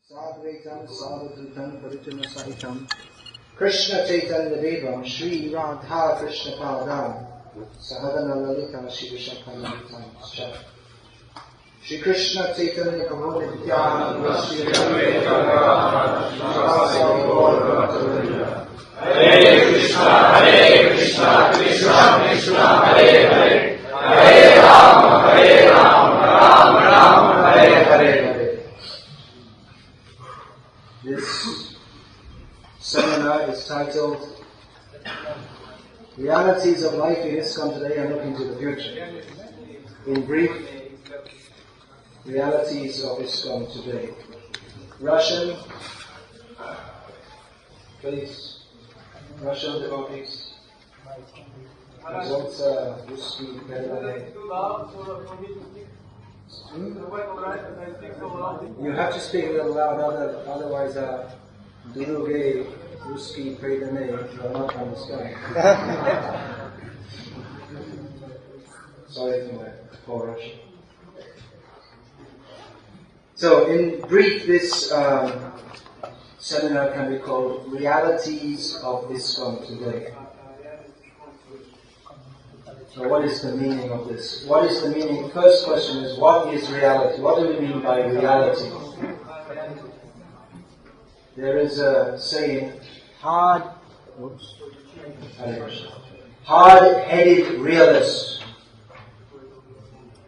Sadvaitam Sadhutam Paritana Sahitam Krishna Chaitanya Devam Shri Radha Krishna Padam Sahadana Lalita Shiva Shakalavitam Shri Krishna Chaitanya Prabhu Nityananda Shri Advaita Hare Krishna Krishna Krishna Hare Hare Hare Rama Rama Rama Hare Hare. This seminar is titled Realities of Life in ISKCON Today and Looking to the Future. In brief, Realities of ISKCON Today. Russian, please. Russian devotees. Results русский перевод. You have to speak a little loud, otherwise другие русские преданные will not understand. Sorry for my poor Russian. So, in brief, this seminar can be called Realities of ISKCON Today. So what is the meaning of this? What is the meaning? First question is, what is reality? What do we mean by reality? There is a saying, hard-headed realist.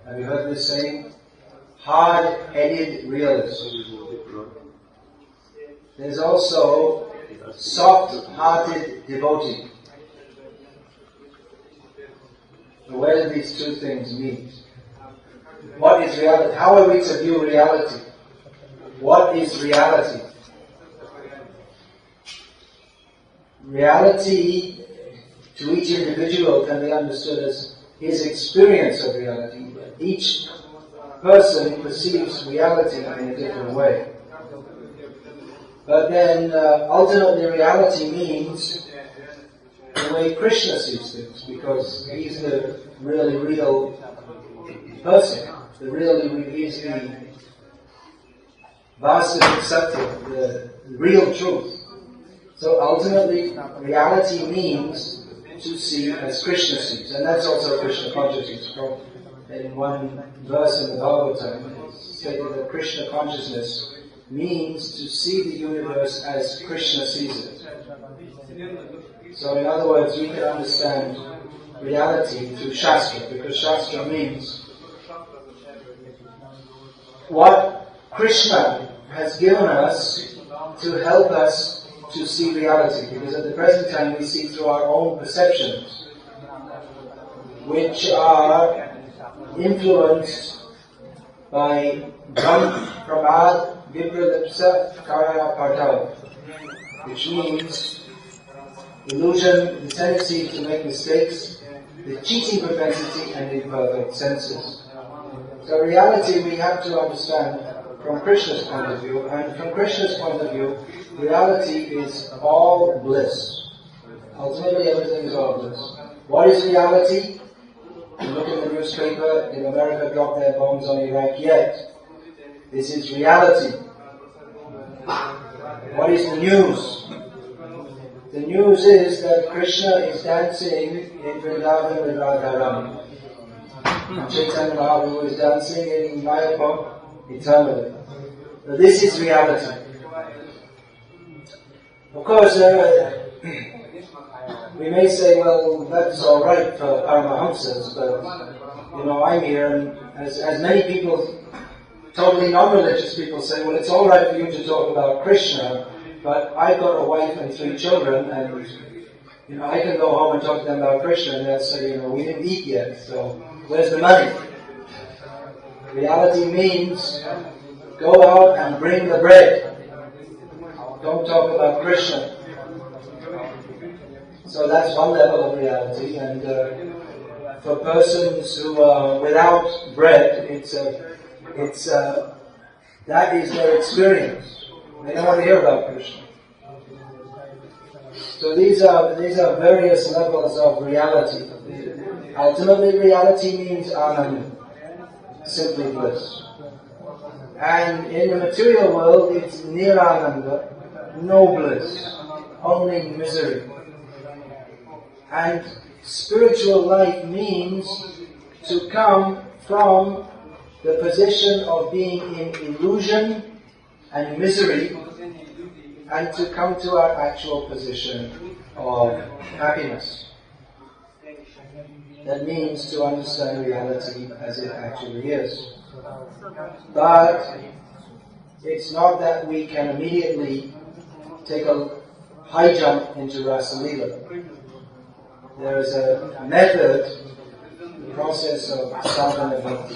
Have you heard this saying? Hard-headed realist. There's also soft-hearted devotee. Where do these two things meet? What is reality? How are we to view reality? What is reality? Reality to each individual can be understood as his experience of reality. Each person perceives reality in a different way. But then ultimately reality means the way Krishna sees things, because he's the really real person. He's the Vasudeva Satya, the real truth. So ultimately, reality means to see as Krishna sees, and that's also Krishna consciousness. In one verse in the Bhagavatam, it's stated that Krishna consciousness means to see the universe as Krishna sees it. So in other words, we can understand reality through Shastra, because Shastra means what Krishna has given us to help us to see reality. Because at the present time we see through our own perceptions, which are influenced by Brahm, Pramad, Vipralipsa, Karaya, Partava, which means illusion, the tendency to make mistakes, the cheating propensity, and the imperfect senses. So reality we have to understand from Krishna's point of view, and from Krishna's point of view, reality is all bliss. Ultimately everything is all bliss. What is reality? You look in the newspaper, in America drop their bombs on Iraq yet. This is reality. What is the news? The news is that Krishna is dancing in Vrindavan with Radharani. And Chaitanya Mahaprabhu is dancing in Mayapur eternally. So this is reality. Of course, we may say, well, that's all right for Paramahamsas, but I'm here, and as many people, totally non-religious people say, well, it's all right for you to talk about Krishna, but I've got a wife and 3 children, and I can go home and talk to them about Krishna, and they'll say, we didn't eat yet, so where's the money? Reality means go out and bring the bread. Don't talk about Krishna. So that's one level of reality, and for persons who are without bread, that is their experience. They don't want to hear about Krishna. So these are various levels of reality. Ultimately, reality means anand, simply bliss. And in the material world, it's nirananda, no bliss, only misery. And spiritual life means to come from the position of being in illusion and misery and to come to our actual position of happiness. That means to understand reality as it actually is. But it's not that we can immediately take a high jump into Rasa Leela. There is a method, the process of sadhana bhakti,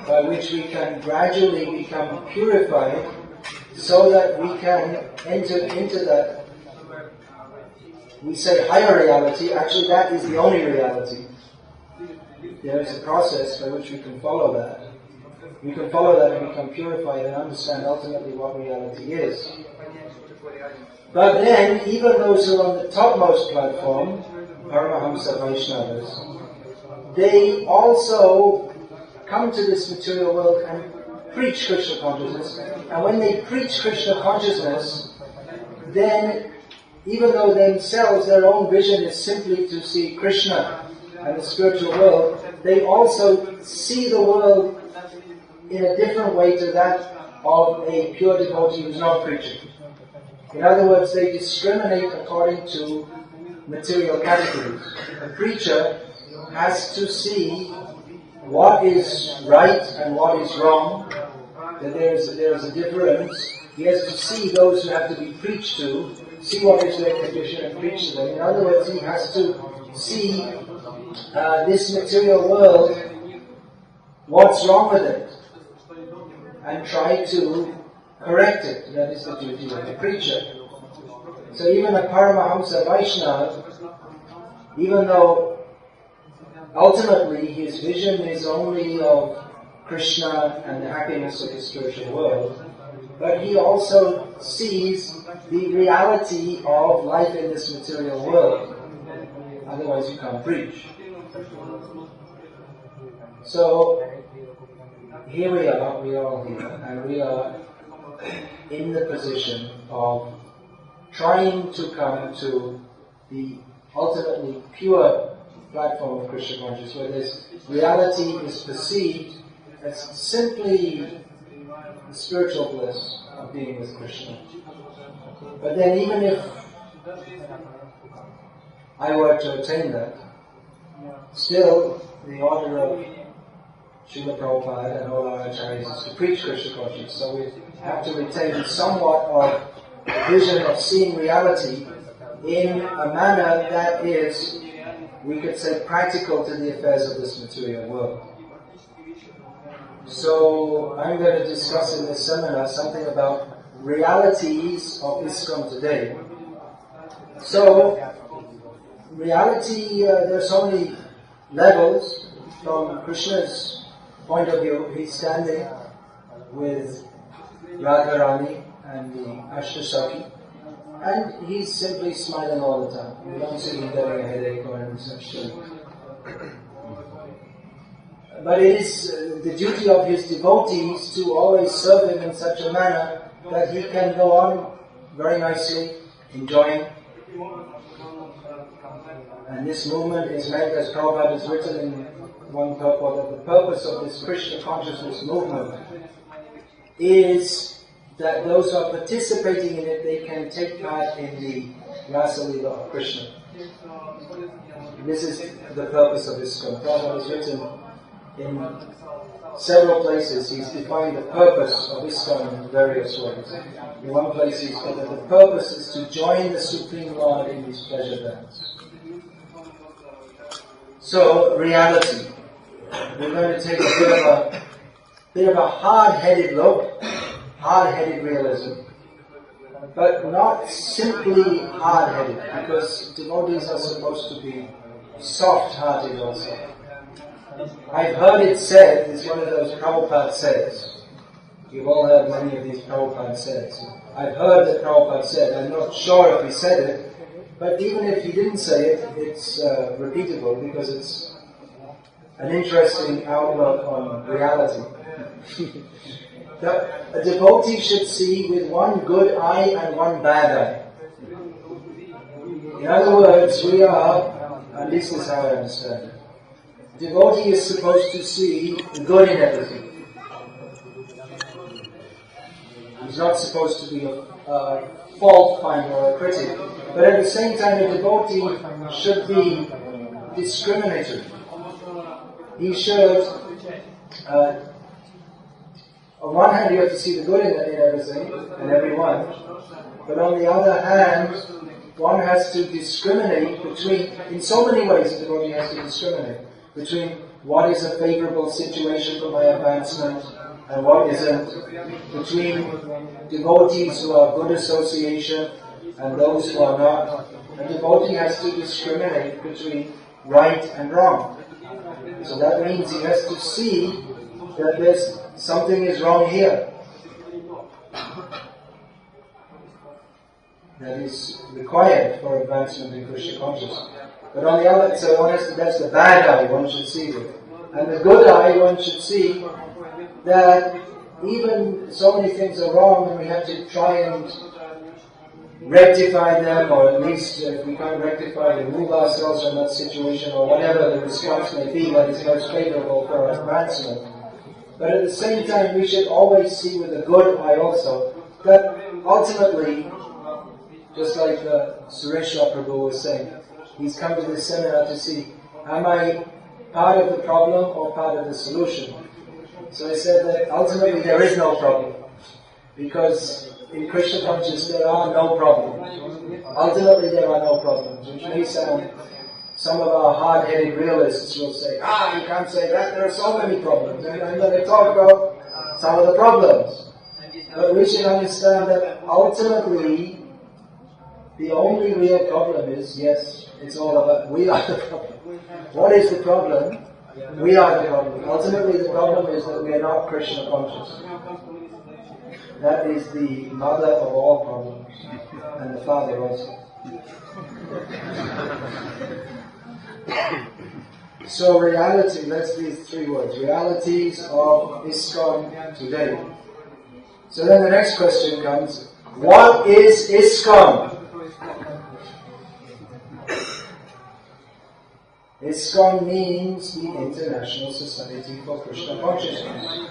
by which we can gradually become purified so that we can enter into that, we say higher reality, actually that is the only reality. There is a process by which we can follow that. We can follow that and become purified and understand ultimately what reality is. But then, even those who are on the topmost platform, Paramahamsa Vaishnavas, they also come to this material world and preach Krishna consciousness. And when they preach Krishna consciousness, then even though themselves, their own vision is simply to see Krishna and the spiritual world, they also see the world in a different way to that of a pure devotee who's not preaching. In other words, they discriminate according to material categories. A preacher has to see what is right and what is wrong, that there is a difference. He has to see those who have to be preached to, see what is their condition and preach to them. In other words, he has to see this material world, what's wrong with it, and try to correct it. That is the duty of the preacher. So even a Paramahamsa Vaishnava, even though ultimately his vision is only of Krishna and the happiness of the spiritual world, but he also sees the reality of life in this material world. Otherwise you can't preach. So here we are all here, and we are in the position of trying to come to the ultimately pure platform of Krishna consciousness, where this reality is perceived as simply the spiritual bliss of being with Krishna. But then even if I were to attain that, still the order of Srila Prabhupada and all our acharyas is to preach Krishna consciousness. So we have to retain somewhat of the vision of seeing reality in a manner that is, we could say, practical to the affairs of this material world. So I'm going to discuss in this seminar something about realities of ISKCON today. So, reality, there are so many levels. From Krishna's point of view, he's standing with Radharani and the Ashtasaki, and he's simply smiling all the time. We don't see him getting a headache or any such thing. But it is the duty of his devotees to always serve him in such a manner that he can go on very nicely, enjoying. And this movement is meant, as Prabhupada has written in one purport, that the purpose of this Krishna consciousness movement is that those who are participating in it, they can take part in the Rasa Leela of Krishna. This is the purpose of ISKCON. Prabhupada has written in several places, he's defined the purpose of ISKCON in various ways. In one place he said that the purpose is to join the Supreme Lord in his pleasure dance. So, reality. We're going to take a bit of a hard-headed look, hard-headed realism, but not simply hard-headed, because devotees are supposed to be soft-hearted also. I've heard it said, it's one of those Prabhupada says. You've all heard many of these Prabhupada says. I've heard that Prabhupada said, I'm not sure if he said it, but even if he didn't say it, it's repeatable because it's an interesting outlook on reality. that a devotee should see with one good eye and one bad eye. In other words, we are, at least this is how I understand it, devotee is supposed to see the good in everything. He's not supposed to be a fault finder or a critic. But at the same time, a devotee should be discriminatory. He should, on one hand, you have to see the good in everything and everyone, but on the other hand, one has to discriminate between, in so many ways, a devotee has to discriminate between what is a favorable situation for my advancement and what isn't, between devotees who are good association and those who are not. A devotee has to discriminate between right and wrong. So that means he has to see that there's something is wrong here. That is required for advancement in Krishna consciousness. But on the other, so one has to, that's the bad eye one should see with. And the good eye one should see that even so many things are wrong and we have to try and rectify them, or at least if we can't rectify, remove ourselves from that situation, or whatever the response may be that is most favorable for our advancement. But at the same time, we should always see with a good eye also that ultimately, just like Sureshwar Prabhu was saying, he's come to this seminar to see, am I part of the problem or part of the solution? So he said that ultimately there is no problem, because in Krishna consciousness there are no problems. Ultimately there are no problems, which may sound, some of our hard-headed realists will say, you can't say that, there are so many problems. And I'm going to talk about some of the problems. But we should understand that ultimately the only real problem is, yes, it's all about, we are the problem. What is the problem? We are the problem. Ultimately the problem is that we are not Krishna conscious. That is the mother of all problems, and the father also. So reality, that's these three words, realities of ISKCON today. So then the next question comes, what is ISKCON? ISKCON means the International Society for Krishna Consciousness.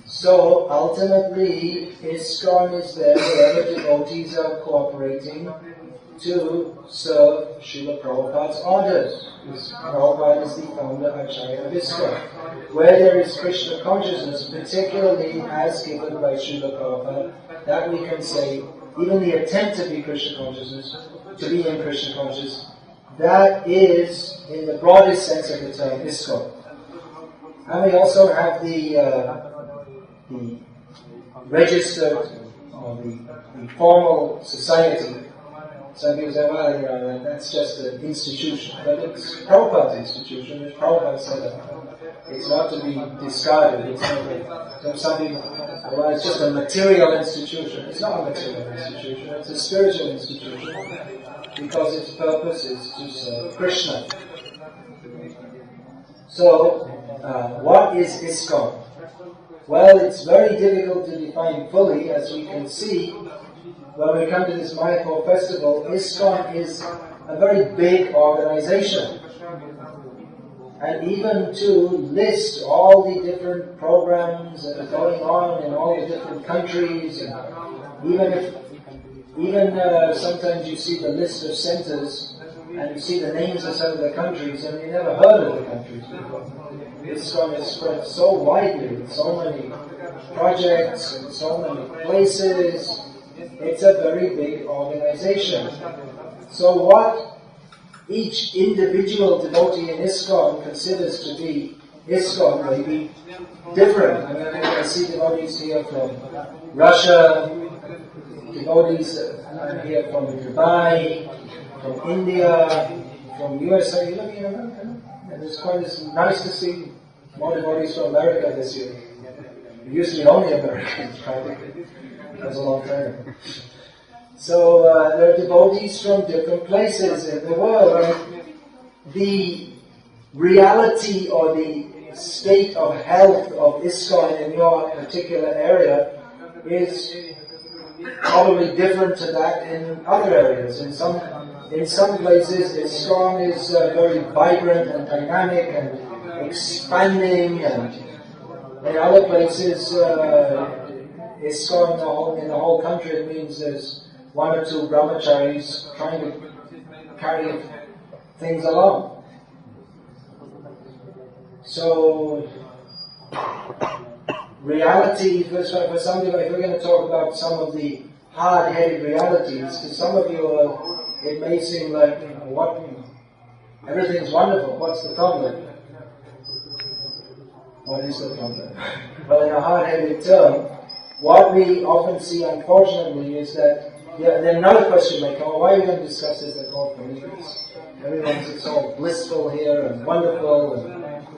So ultimately, ISKCON is there wherever devotees are cooperating to serve Srila Prabhupada's orders. Prabhupada is the founder Acharya of ISKCON. Where there is Krishna consciousness, particularly as given by Srila Prabhupada, that we can say, even the attempt to be Krishna consciousness, to be in Krishna consciousness, that is, in the broadest sense of the term, ISKCON. And we also have the registered, or the formal society. Some people say, well, that's just an institution. But it's Prabhupada's institution, it's Prabhupada's set up. It's not to be discarded. It's not some people, well, it's just a material institution. It's not a material institution, it's a spiritual institution. Because its purpose is to serve Krishna. So, what is ISKCON? Well, it's very difficult to define fully, as we can see when we come to this Mayapur festival. ISKCON is a very big organization. And even to list all the different programs that are going on in all the different countries, and even sometimes you see the list of centers and you see the names of some of the countries and you never heard of the countries before. ISKCON is spread so widely with so many projects and so many places. It's a very big organization. So what each individual devotee in ISKCON considers to be ISKCON may be different. I mean, I see devotees here from Russia, devotees here from Dubai, from India, from USA. It's nice to see more devotees from America this year. It used to be only Americans, practically. That was a long time. So there are devotees from different places in the world. And the reality or the state of health of ISKCON in your particular area is probably different to that in other areas. In some places, ISKCON is very vibrant and dynamic and expanding, and in other places, ISKCON in the whole country, it means there's one or two brahmacharis trying to carry things along. So, reality, for some people, if we're going to talk about some of the hard-headed realities, to some of you, it may seem like, everything's wonderful, what's the problem? What is the problem? Well, in a hard-headed term, what we often see, unfortunately, is that, then another question may come, why are you going to discuss this at all? It's all blissful here and wonderful,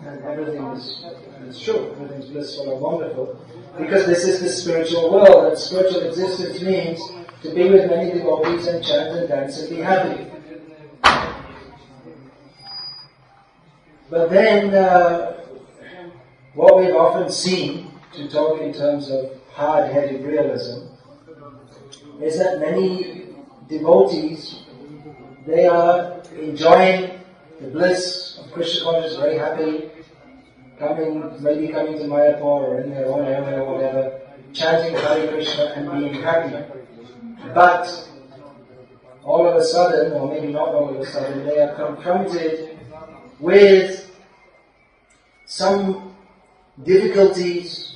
and everything is true, everything's blissful and wonderful. Because this is the spiritual world, and spiritual existence means to be with many devotees and chant and dance and be happy. But then, what we've often seen, to talk in terms of hard-headed realism, is that many devotees, they are enjoying the bliss of Krishna consciousness, very happy, maybe coming to Mayapur or in their own area or whatever, chanting Hare Krishna and being happy. But all of a sudden, or maybe not all of a sudden, they are confronted with some difficulties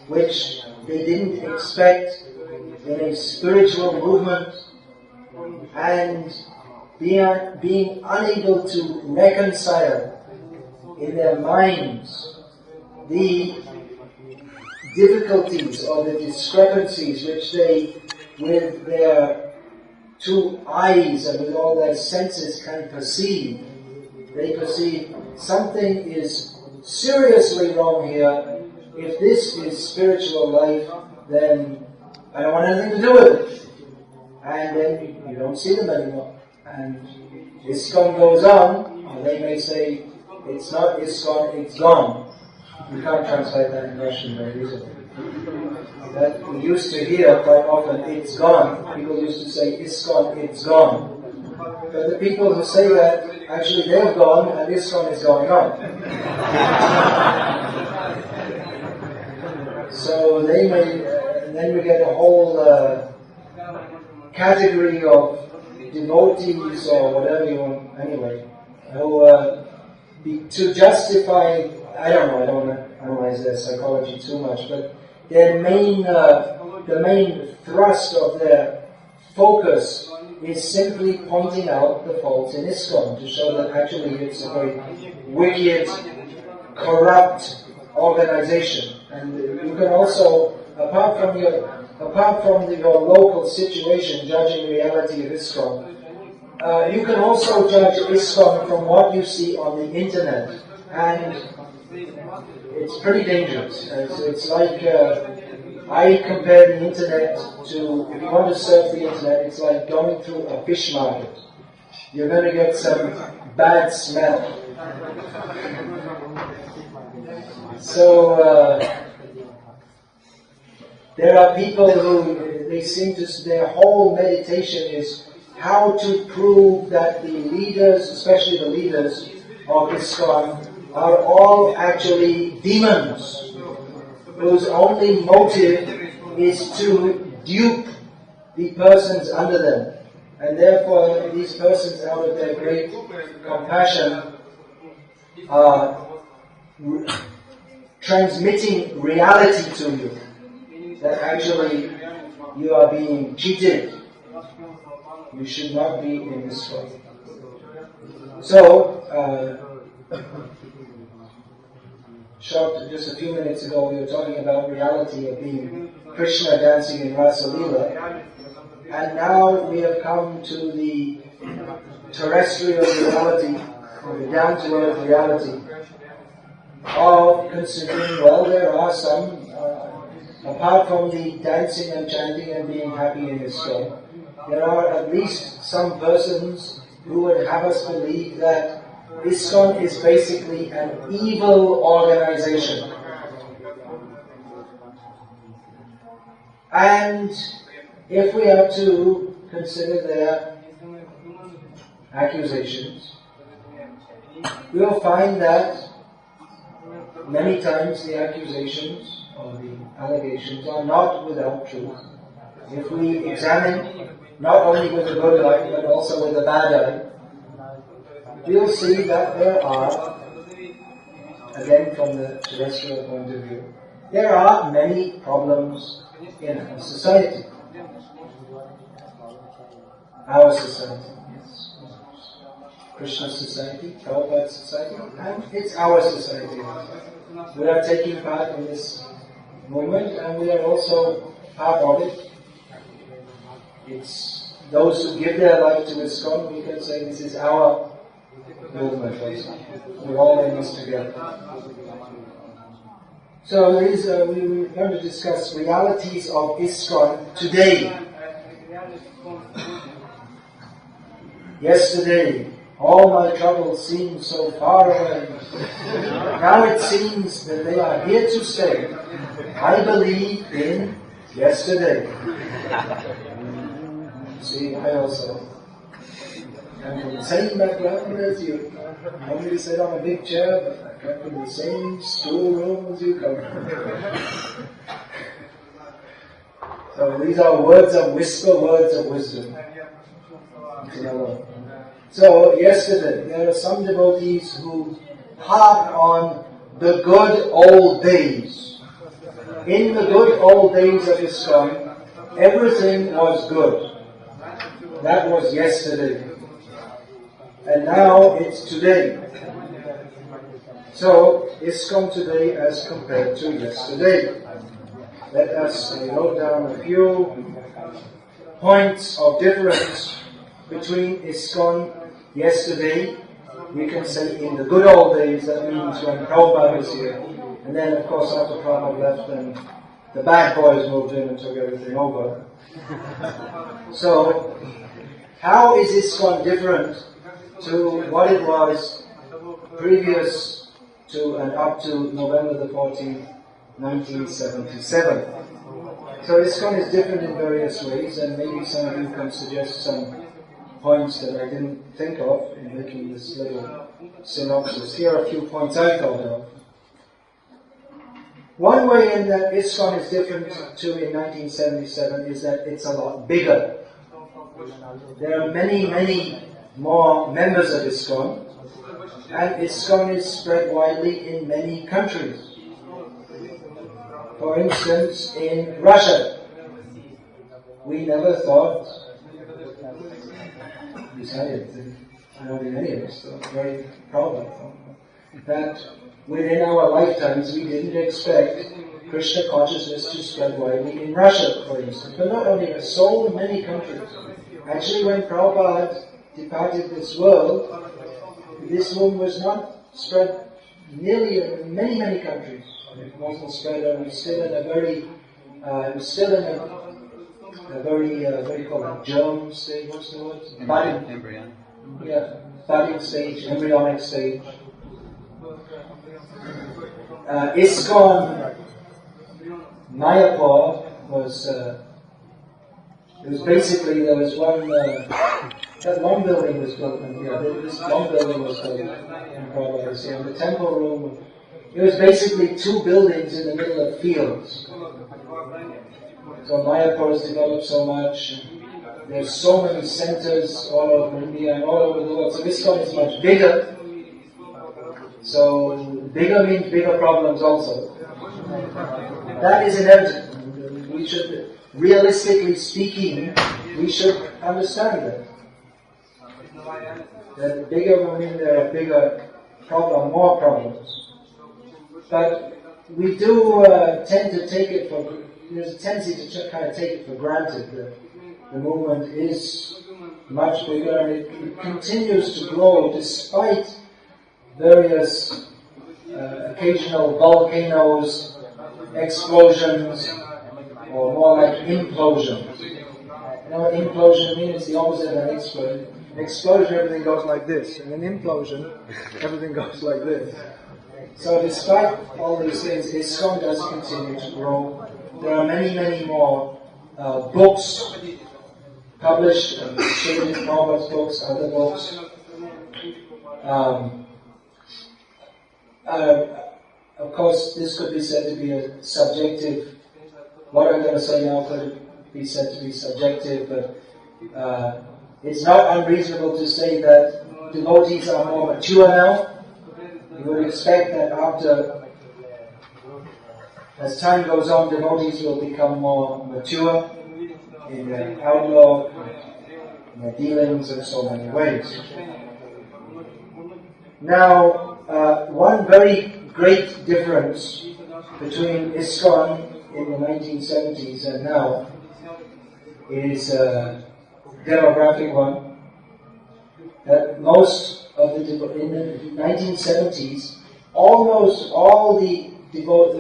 which they didn't expect in a spiritual movement, and being unable to reconcile in their minds the difficulties or the discrepancies which they, with their two eyes and with all their senses, can perceive. They perceive something is seriously wrong here. If this is spiritual life, then I don't want anything to do with it. And then you don't see them anymore. And ISKCON goes on, or they may say, it's not ISKCON, it's gone. You can't translate that in Russian very easily. That we used to hear quite often, it's gone. People used to say, ISKCON, it's gone. But the people who say that, actually they're gone and ISKCON is going on. So they may, then we get a whole category of devotees or whatever you want, anyway, who to justify, I don't analyze their psychology too much, but their the main thrust of their focus is simply pointing out the faults in ISKCON to show that actually it's a very wicked, corrupt organization. And you can also, apart from your local situation, judging the reality of ISKCON, you can also judge ISKCON from what you see on the internet, and it's pretty dangerous. It's like, I compare the internet to, if you want to surf the internet, it's like going through a fish market. You're going to get some bad smell. So, there are people who, their whole meditation is how to prove that the leaders, especially the leaders of ISKCON, are all actually demons whose only motive is to dupe the persons under them. And therefore, these persons, out of their great compassion, are transmitting reality to you, that actually you are being cheated. You should not be in this way. So, just a few minutes ago, we were talking about reality of being Krishna dancing in Rasa Leela, and now we have come to the terrestrial reality, or the down-to-earth reality of considering, well, there are some, apart from the dancing and chanting and being happy in ISKCON, there are at least some persons who would have us believe that ISKCON is basically an evil organization. And if we are to consider their accusations, we will find that many times the accusations or the allegations are not without truth. If we examine not only with the good eye but also with the bad eye, we'll see that there are, again from the terrestrial point of view, there are many problems in our society. Our society, yes. Krishna society, Prabhupada society, and it's our society. We are taking part in this movement and we are also part of it. It's those who give their life to ISKCON, we can say this is our movement also. We're all in this together. So we're going to discuss realities of ISKCON today. Yesterday, all my troubles seemed so far away. Now it seems that they are here to stay. I believe in yesterday. See, I also come from the same background as you. Nobody sat on a big chair, but I come from the same schoolroom as you come from. So these are words of whisper, words of wisdom. So yesterday, there are some devotees who harp on the good old days. In the good old days of ISKCON, everything was good. That was yesterday. And now it's today. So, ISKCON today as compared to yesterday. Let us note down a few points of difference between ISKCON yesterday. We can say in the good old days, that means when Prabhupada was here. And then of course after Prabhupada left, then the bad boys moved in and took everything over. So, how is ISKCON different to what it was previous to and up to November the 14th, 1977? So ISKCON is different in various ways, and maybe some of you can suggest some points that I didn't think of in making this little synopsis. Here are a few points I thought of. One way in that ISKCON is different to in 1977 is that it's a lot bigger. There are many, many more members of ISKCON, and ISKCON is spread widely in many countries. For instance, in Russia, we never thought, not in any of us, so I'm very proud of that within our lifetimes we didn't expect Krishna consciousness to spread widely in Russia, for instance. But not only in so many countries. Actually, when Prabhupada departed this world, this movement was not spread nearly in many, many countries. It wasn't spread, it was still in a very, what do you call it, germ stage, what's the word? Embryonic. Yeah, budding stage, embryonic stage. ISKCON Mayapur was, it was basically, there was one, that one building was built, and this one building was built in Prabhupada, and the temple room, it was basically two buildings in the middle of fields. So Mayapur has developed so much, there's so many centers all over India and all over the world, so ISKCON is much bigger. So bigger means bigger problems also. That is inevitable. We should, realistically speaking, we should understand that. That bigger will mean there are bigger problems, more problems. But we do tend to take it for, there's a tendency to kind of take it for granted that the movement is much bigger and it continues to grow despite various occasional volcanoes, explosions, or more like implosions. You know what implosion means? It's the opposite of an explosion. An explosion, everything goes like this. And an implosion, everything goes like this. So despite all these things, ISKCON does continue to grow. There are many, many more books published, Shivaji Prabhupada's books, other books. Of course, this could be said to be a subjective. What I'm going to say now could be said to be subjective, but it's not unreasonable to say that devotees are more mature now. You would expect that as time goes on, devotees will become more mature in their outlook, in their dealings in so many ways. Now, one very great difference between ISKCON in the 1970s and now is a demographic one. That most of in the 1970s, almost all the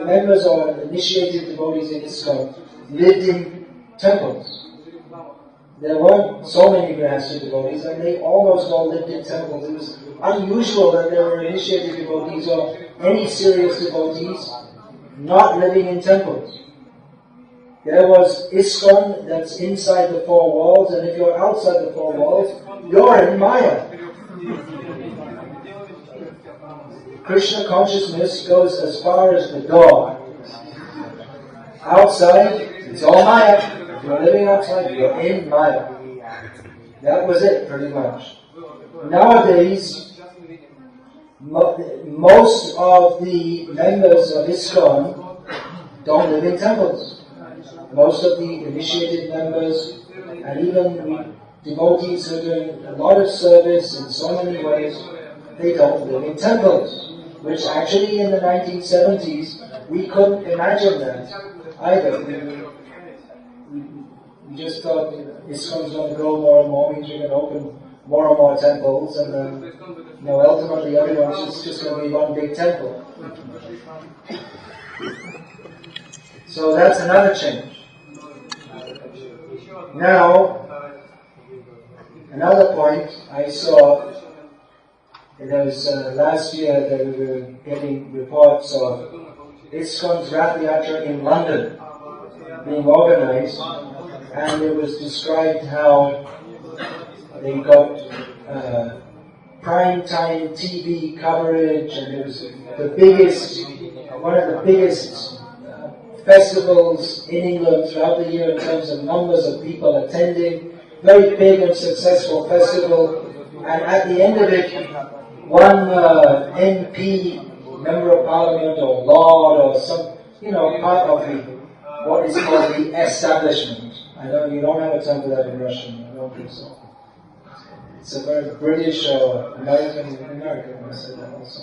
members or initiated devotees in ISKCON lived in temples. There weren't so many Grihastha devotees, and they almost all lived in temples. It was unusual that there were initiated devotees or any serious devotees not living in temples. There was ISKCON that's inside the four walls, and if you're outside the four walls, you're in Maya. Krishna consciousness goes as far as the door. Outside, it's all Maya. If you're living outside, you're in Maya. That was it, pretty much. Nowadays, most of the members of ISKCON don't live in temples. Most of the initiated members, and even devotees who are doing a lot of service in so many ways, they don't live in temples. Which actually in the 1970s, we couldn't imagine that either. We just thought ISKCON's going to grow more and more, means we're going to open more and more temples, and then, ultimately everyone's just going to be one big temple. So that's another change. Now, another point I saw, there was last year that we were getting reports of ISKCON's Rath Yatra in London being organized, and it was described how they got prime time TV coverage, and it was one of the biggest festivals in England throughout the year in terms of numbers of people attending. Very big and successful festival, and at the end of it, one MP, Member of Parliament or Lord or some, part of what is called the establishment. You don't have a term for that in Russian, I don't think so. It's a very British or American I said that also.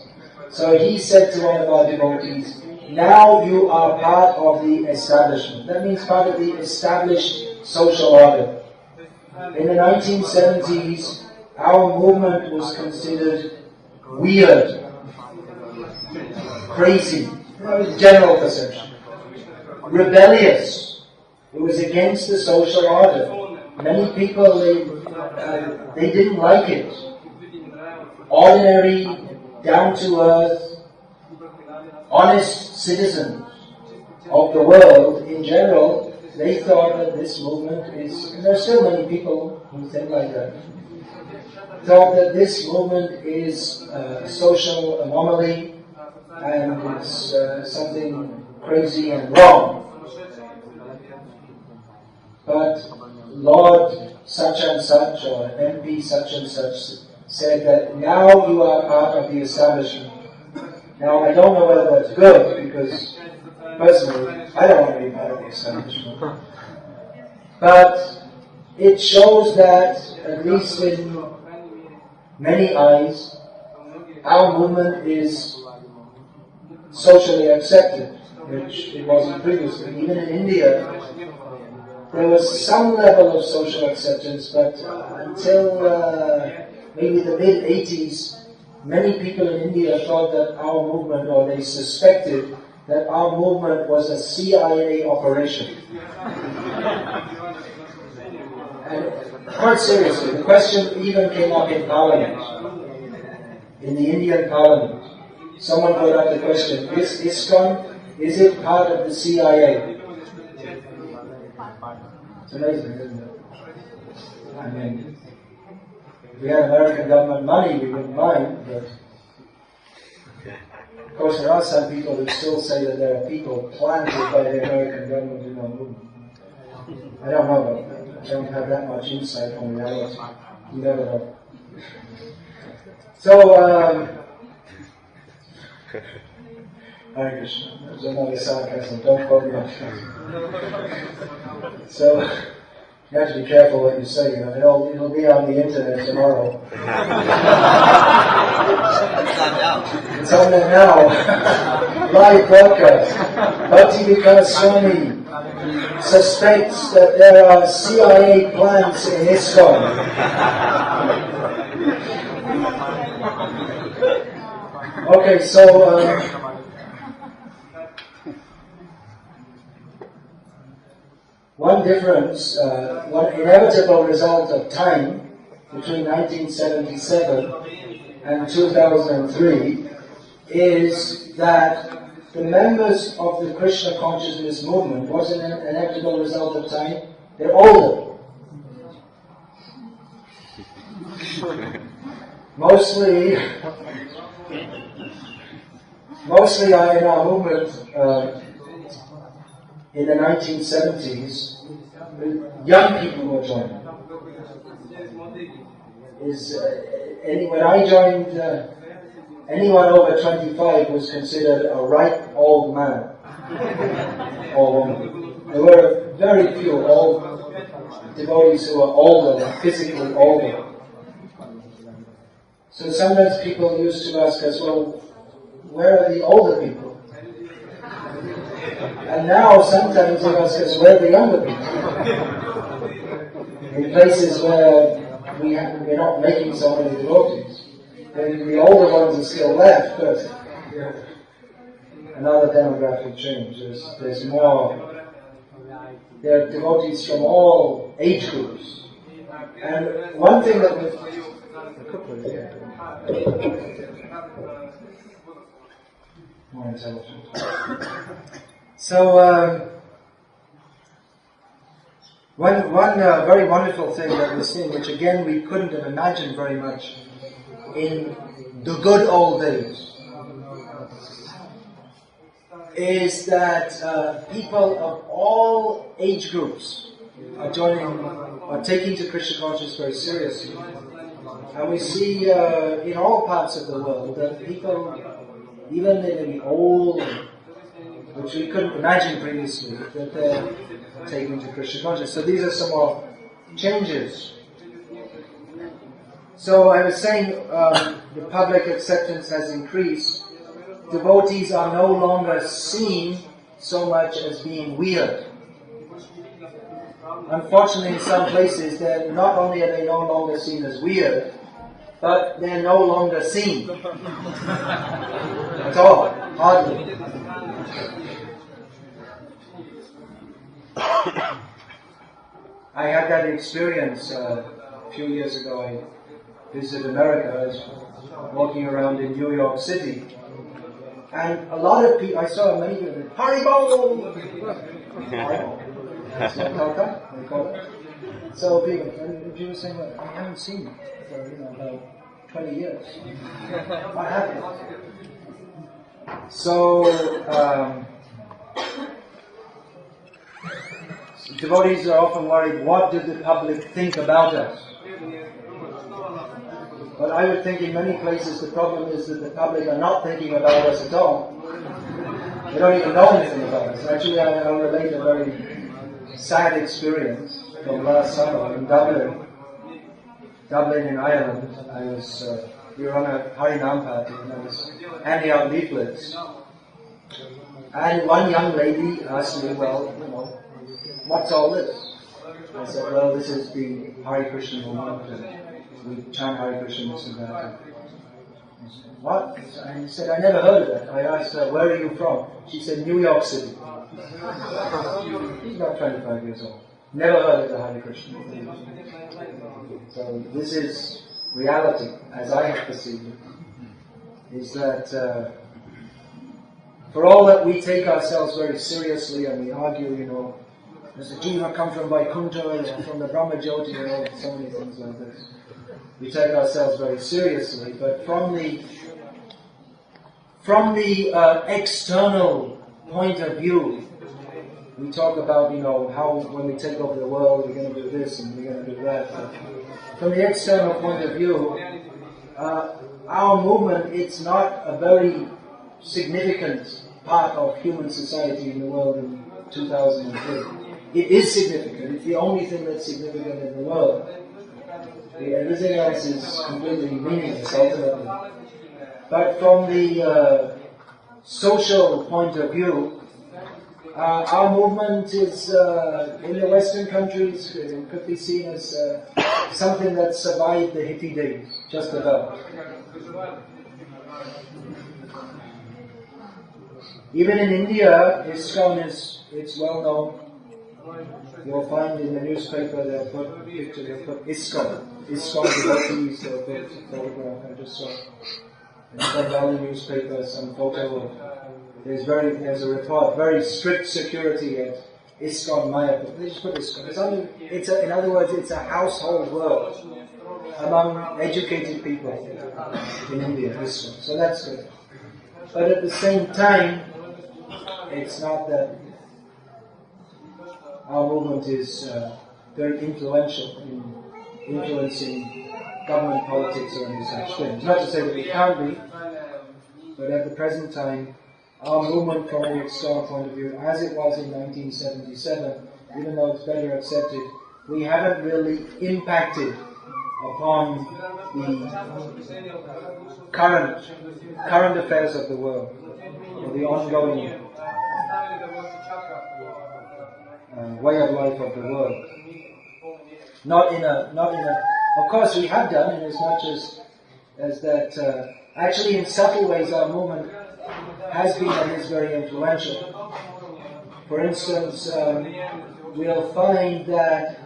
So he said to one of our devotees, now you are part of the establishment. That means part of the established social order. In the 1970s, our movement was considered weird, crazy, general perception, rebellious. It was against the social order. Many people, they didn't like it. Ordinary, down-to-earth, honest citizens of the world in general, they thought that this movement is, and there are still many people who think like that, thought that this movement is a social anomaly and it's something crazy and wrong. But Lord such and such or MP such and such said that now you are part of the establishment. Now I don't know whether that's good, because personally I don't want to be part of the establishment. But it shows that, at least in many eyes, our movement is socially accepted, which it wasn't previously. Even in India, there was some level of social acceptance, but until maybe the mid-80s, many people in India thought that our movement, or they suspected that our movement was a CIA operation. And quite seriously, the question even came up in Parliament, in the Indian Parliament. Someone brought up the question, is ISKCON, is it part of the CIA? It's amazing, isn't it? I mean, if we had American government money, we wouldn't mind, but of course there are some people who still say that there are people planted by the American government in our movement. I don't know, but I don't have that much insight on reality. You never know. So, Hare Krishna. There's another sarcasm, don't quote me on that. So, you have to be careful what you say, you know. It'll be on the internet tomorrow. It's on there now. Live broadcast. Bhakti Vikas Swami suspects that there are CIA plans in ISKCON. Okay, so one difference, one inevitable result of time between 1977 and 2003 is that the members of the Krishna consciousness movement was an inevitable result of time. They're older. Mostly in our movement in the 1970s, young people were joining. When I joined, anyone over 25 was considered a ripe old man or woman. There were very few old devotees who were older, physically older. So sometimes people used to ask us, well, where are the older people? And now sometimes they ask us, where are the younger people? In places where we're not making so many devotees. And the older ones are still left, but another demographic change. There's more. There are devotees from all age groups. And one thing that more intelligent. So, one very wonderful thing that we're seeing, which again we couldn't have imagined very much in the good old days, is that people of all age groups are taking to Krishna consciousness very seriously. And we see in all parts of the world that people, even in the old, which we couldn't imagine previously, that they're taking to Krishna consciousness. So these are some more changes. So I was saying the public acceptance has increased. Devotees are no longer seen so much as being weird. Unfortunately, in some places, not only are they no longer seen as weird, but they're no longer seen at all, hardly. I had that experience a few years ago. I visited America. I was walking around in New York City, and a lot of people, I saw many people, Haribol! That's not Calcutta, they call it. So people saying, well, I haven't seen it for about 20 years. What happened? So, devotees are often worried, what did the public think about us? But I would think in many places the problem is that the public are not thinking about us at all. They don't even know anything about us. Actually, I'll relate a very sad experience from last summer in Dublin in Ireland. We were on a Harinam party and I was handing out leaflets. And one young lady asked me, well, what's all this? I said, well, this is the Hare Krishna movement. We chant Hare Krishna, this and that. He said, what? And he said, I never heard of that. I asked her, where are you from? She said, New York City. He's about 25 years old. Never heard of the Hare Krishna. So this is reality, as I have perceived it, is that for all that we take ourselves very seriously and we argue, does the Jiva come from Vaikuntha or from the Brahma Jyoti, so many things like this. We take ourselves very seriously, but from the external point of view, we talk about, how when we take over the world, we're going to do this and we're going to do that. But from the external point of view, our movement, it's not a very significant part of human society in the world in 2003. It is significant. It's the only thing that's significant in the world. Everything else is completely meaningless, ultimately. But from the social point of view, our movement is, in the Western countries, it could be seen as something that survived the hippie days, just about. Even in India, ISKCON it's well known. You'll find in the newspaper they'll put a picture, they'll put ISKCON devotees, they'll put a photograph. I just saw in some Valley newspaper some photo of. There's a report, very strict security at ISKCON Mayapur. They just put ISKCON. In other words, it's a household word among educated people in India, ISKCON. So that's good. But at the same time, it's not that our movement is very influential in influencing government politics or any such things. Not to say that we can't be, but at the present time, our movement from the external point of view, as it was in 1977, even though it's better accepted, we haven't really impacted upon the current affairs of the world, or the ongoing way of life of the world. Not in a. Of course, we have done, in as much as that. Actually, in subtle ways, our movement has been and is very influential. For instance, we'll find that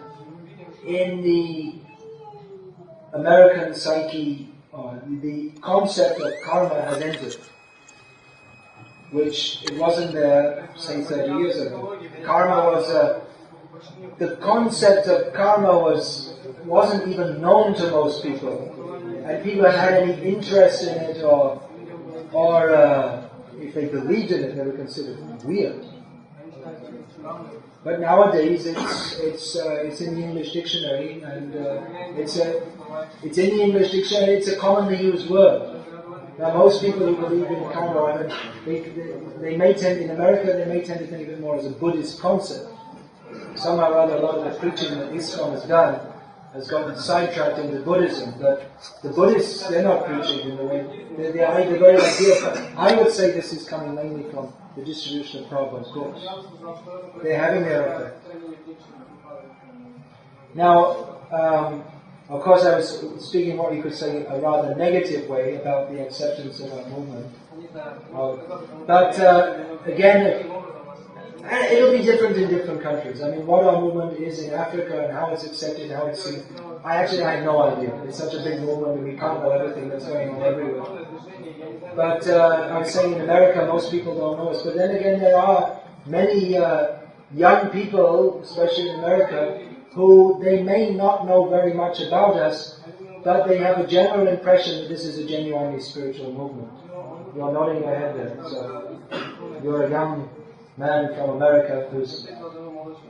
in the American psyche, the concept of karma has entered, which it wasn't there, say, 30 years ago. The concept of karma wasn't even known to most people, and people had any interest in it, or if they believed in it, they were considered weird. But nowadays, it's in the English dictionary, and it's in the English dictionary. It's a commonly used word. Now, most people who believe in karma, they may tend, in America, they may tend to think of it more as a Buddhist concept. Somehow or other, a lot of the preaching that ISKCON has done has gotten sidetracked into Buddhism. But the Buddhists, they're not preaching in the way. The very idea, I would say this is coming mainly from the distribution of Prabhupada's books. They're having their effect. Now, of course, I was speaking what you could say a rather negative way about the acceptance of our movement. But again, it'll be different in different countries. I mean, what our movement is in Africa and how it's accepted, how it's seen, I have no idea. It's such a big movement and we can't know everything that's going on everywhere. But I'm saying in America, most people don't know us. But then again, there are many young people, especially in America, who they may not know very much about us, but they have a general impression that this is a genuinely spiritual movement. You're nodding your head there. So you're a young man from America who's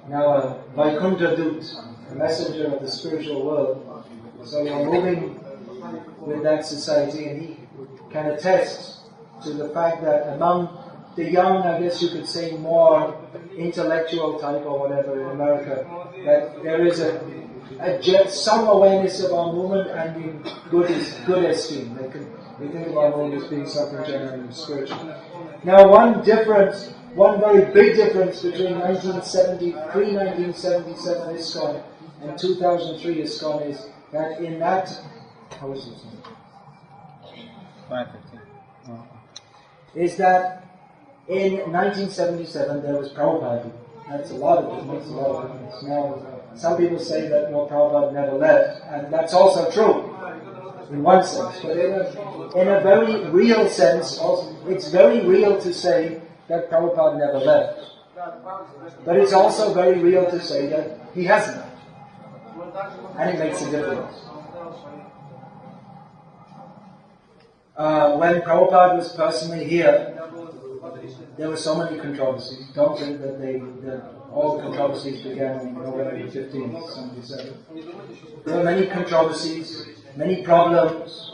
now a Vaikuntha Dut, a messenger of the spiritual world. So you're moving with that society, and he can attest to the fact that among the young, I guess you could say more intellectual type or whatever in America, that there is some awareness of our movement and in good esteem. They think of our movement as being something genuinely spiritual. Now, one very big difference between 1977 ISKCON and 2003 ISKCON is that in that, how is this? 5:15. Is that in 1977 there was Prabhupada. That's a lot of difference. Now, some people say that Prabhupada never left, and that's also true in one sense. But in a very real sense, also, it's very real to say that Prabhupada never left. But it's also very real to say that he hasn't left. And it makes a difference. When Prabhupada was personally here, there were so many controversies. Don't think that all the controversies began on November 15th, 77. There were many controversies, many problems,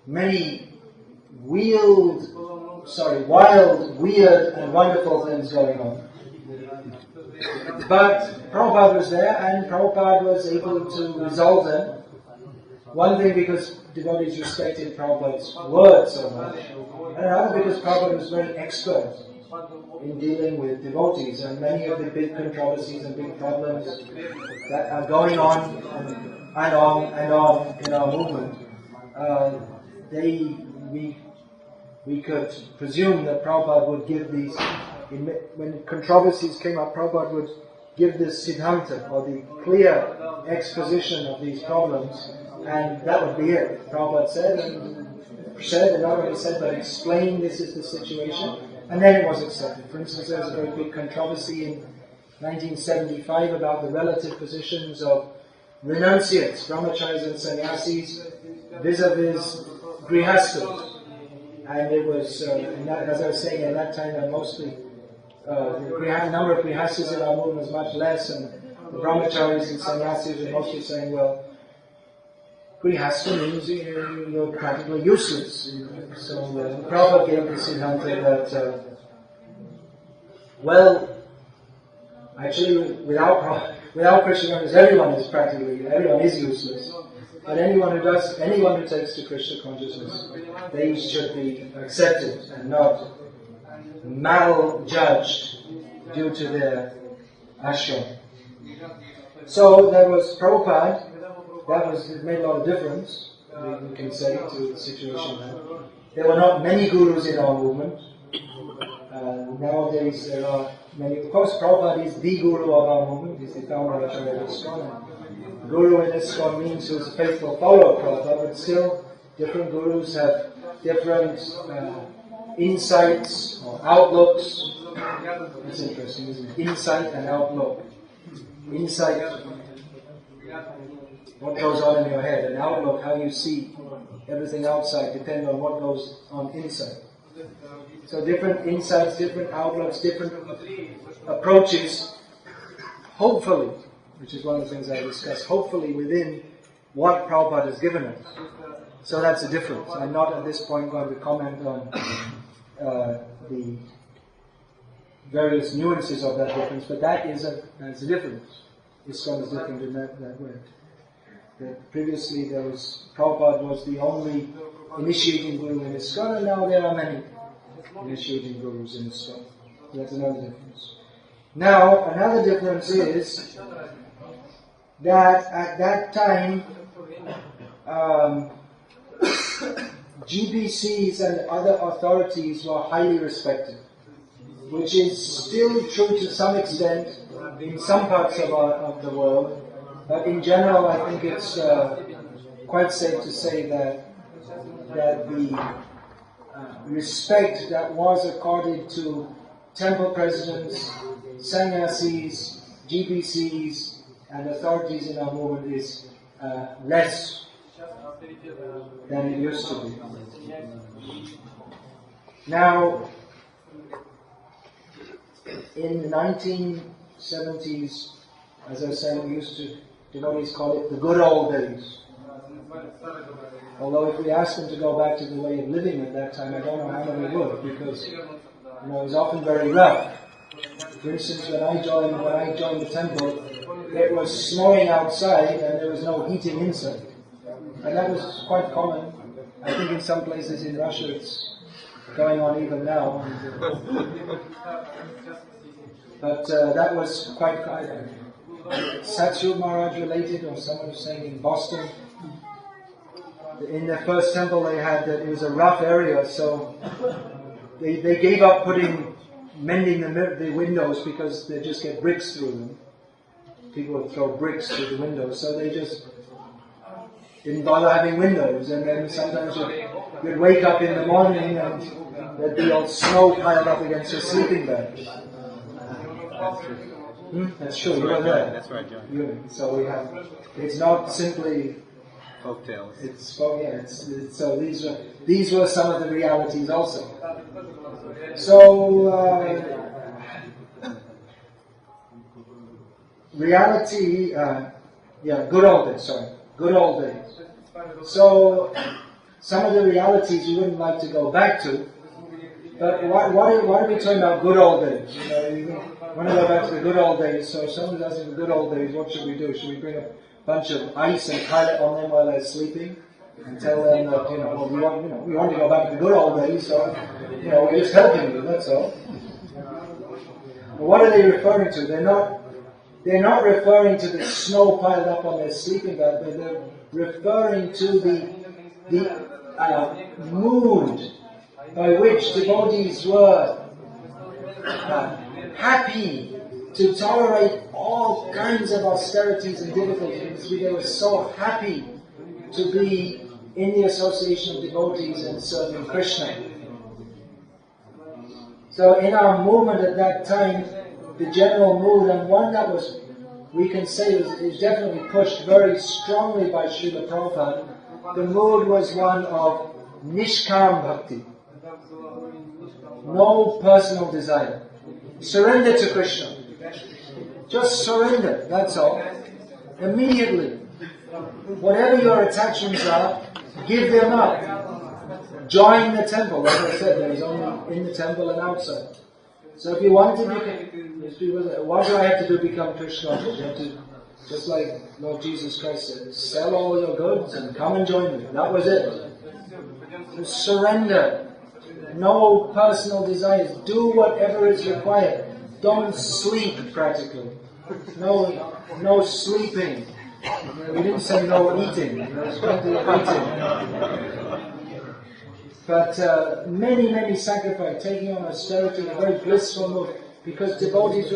many wild, weird, and wonderful things going on. But Prabhupada was there, and Prabhupada was able to resolve them. One thing because devotees respected Prabhupada's words so much, and another because Prabhupada was very expert in dealing with devotees, and many of the big controversies and big problems that are going on and on in our movement, we could presume that Prabhupada would give these, when controversies came up, Prabhupada would give this siddhanta, or the clear exposition of these problems, and that would be it. Prabhupada said, and not only said, but explained this is the situation, and then it was accepted. For instance, there was a very big controversy in 1975 about the relative positions of renunciates, brahmacharis and sannyasis, vis-a-vis grihasthas. And it was, as I was saying, at that time, mostly the number of grihasthas in our movement was much less, and the brahmacharis and sannyasis were mostly saying, well, grihastha means you're practically useless. So Prabhupada gave the siddhanta that, actually without Krishna consciousness, everyone is useless. But anyone who takes to Krishna consciousness, they should be accepted and not mal-judged due to their ashram. So there was Prabhupada. It made a lot of difference, we can say, to the situation now. There were not many gurus in our movement. Nowadays there are many. Of course, Prabhupada is the guru of our movement. He's the founder of ISKCON. Guru in ISKCON means who is a faithful follower of Prabhupada, but still different gurus have different insights or outlooks. That's interesting, isn't it? Insight and outlook. Insight, what goes on in your head, and outlook, how you see everything outside, depends on what goes on inside. So different insights, different outlooks, different approaches, hopefully, which is one of the things I discussed, hopefully within what Prabhupada has given us. So that's the difference. I'm not at this point going to comment on the various nuances of that difference, but that's a difference. ISKCON is different in that way. That previously Prabhupada was the only initiating guru in ISKCON, and now there are many initiating gurus in ISKCON. That's another difference. Now, another difference is that at that time, GBCs and other authorities were highly respected, which is still true to some extent in some parts of the world. But in general, I think it's quite safe to say that the respect that was accorded to temple presidents, sannyasis, GBCs, and authorities in our movement is less than it used to be. Now, in the 1970s, as I was saying, devotees call it the good old days. Although if we asked them to go back to the way of living at that time, I don't know how many would, because it was often very rough. For instance, when I joined the temple, it was snowing outside and there was no heating inside. And that was quite common. I think in some places in Russia it's going on even now. But that was quite Satsu Maharaj related, or someone was saying in Boston. In their first temple they had that it was a rough area, so they gave up putting mending the windows because they just get bricks through them. People would throw bricks through the windows, so they just didn't bother having windows. And then sometimes you'd wake up in the morning and there'd be all snow piled up against your sleeping bed. That's true. You were there. That's right, John. So we have. It's not simply folk tales. So these were some of the realities also. So reality. Good old days. Good old days. So some of the realities you wouldn't like to go back to. But why are we talking about good old days? You want to go back to the good old days. So if someone's asking the good old days, what should we do? Should we bring a bunch of ice and pile it on them while they're sleeping, and tell them that we want to go back to the good old days? So we're just helping you. That's all. But what are they referring to? They're not referring to the snow piled up on their sleeping bag, but they're referring to the mood by which devotees were happy to tolerate all kinds of austerities and difficulties. They were so happy to be in the association of devotees and serving Krishna. So in our movement at that time, the general mood, and one that was, we can say, is definitely pushed very strongly by Srila Prabhupada, the mood was one of Nishkam Bhakti. No personal desire. Surrender to Krishna. Just surrender, that's all. Immediately. Whatever your attachments are, give them up. Join the temple. Like I said, there is only in the temple and outside. So if you want to become, what do I have to do to become Krishna? You have to, just like Lord Jesus Christ said, sell all your goods and come and join me. That was it. Just surrender. No personal desires. Do whatever is required. Don't sleep, practically. No sleeping. We didn't say no eating. There's plenty of eating. But many sacrifice, taking on austerity, a very blissful mood, because devotees,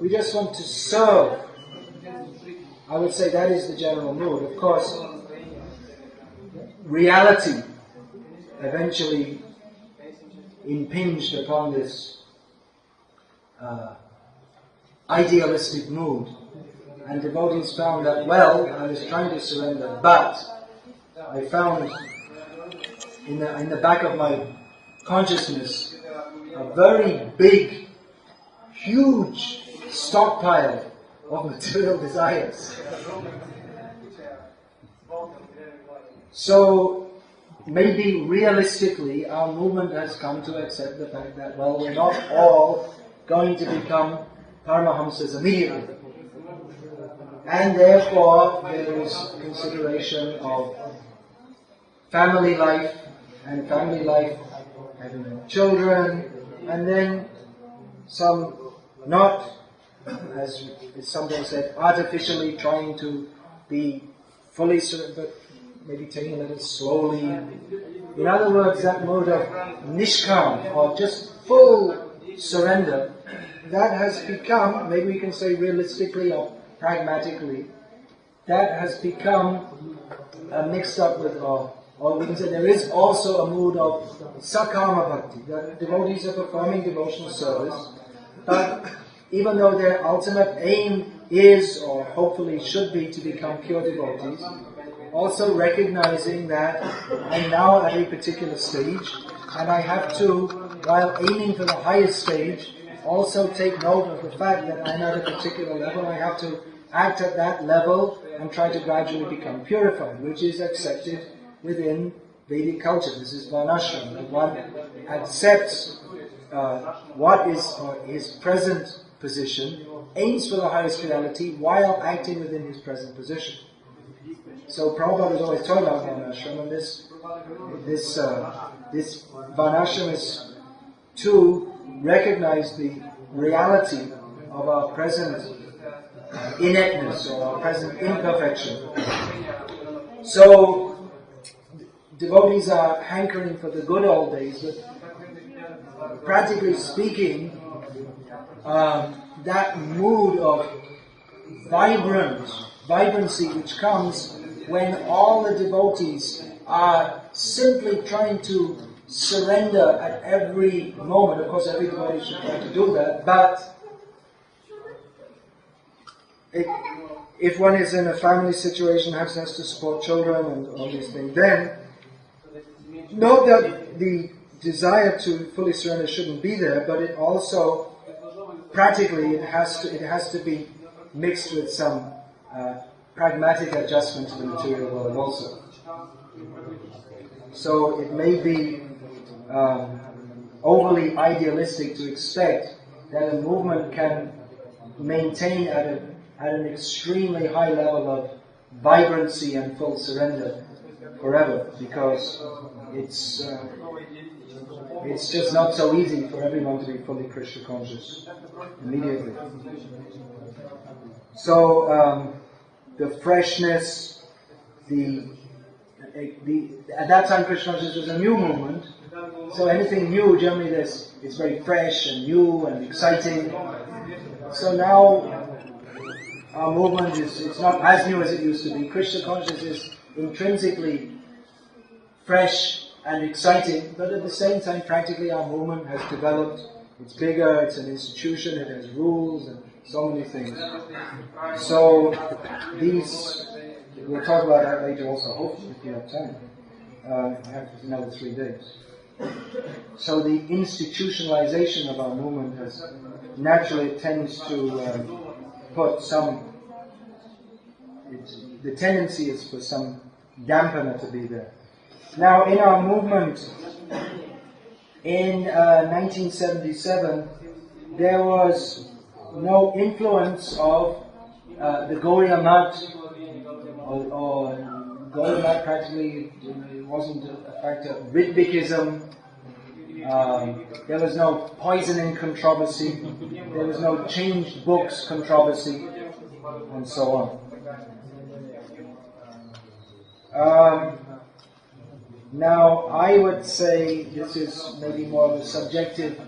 we just want to serve. I would say that is the general mood. Of course, reality eventually impinged upon this idealistic mood, and devotees found that, well, I was trying to surrender, but I found in the back of my consciousness a very big, huge stockpile of material desires. So maybe realistically our movement has come to accept the fact that, well, we're not all going to become Paramahamsas immediately. And therefore there is consideration of family life, and family life having children, and then some not, as is sometimes said, artificially trying to be fully certain, but maybe taking a little slowly. In other words, that mode of nishkam, or just full surrender, that has become, maybe we can say realistically or pragmatically, that has become mixed up with, or we can say there is also a mood of sakama bhakti, that devotees are performing devotional service, but even though their ultimate aim is, or hopefully should be, to become pure devotees, also recognizing that I'm now at a particular stage, and I have to, while aiming for the highest stage, also take note of the fact that I'm at a particular level. I have to act at that level and try to gradually become purified, which is accepted within Vedic culture. This is varnashram, that one accepts what is his present position, aims for the highest reality while acting within his present position. So Prabhupada is always talking about varnashram, and this varnashram is to recognize the reality of our present ineptness or our present imperfection. So devotees are hankering for the good old days, but practically speaking, that mood of vibrancy which comes when all the devotees are simply trying to surrender at every moment. Of course, every devotee should try to do that, but if one is in a family situation, has to support children and all these things, then note that the desire to fully surrender shouldn't be there, but it also, practically, it has to be mixed with some pragmatic adjustment to the material world also. So it may be overly idealistic to expect that a movement can maintain at an extremely high level of vibrancy and full surrender forever, because it's just not so easy for everyone to be fully Krishna conscious immediately. So the freshness, at that time Krishna consciousness was a new movement, so anything new generally it's very fresh and new and exciting. So now our movement it's not as new as it used to be. Krishna consciousness is intrinsically fresh and exciting, but at the same time practically our movement has developed. It's bigger, it's an institution, it has rules and so many things. So we'll talk about that later also, hopefully if you have time. I have another 3 days. So the institutionalization of our movement naturally tends to put the tendency is for some dampener to be there. Now in our movement, in 1977, there was no influence of the Gaudiya Math, or Gaudiya Math practically it wasn't a factor. Ritvikism, there was no poisoning controversy, there was no changed books controversy, and so on. Now, I would say, this is maybe more of a subjective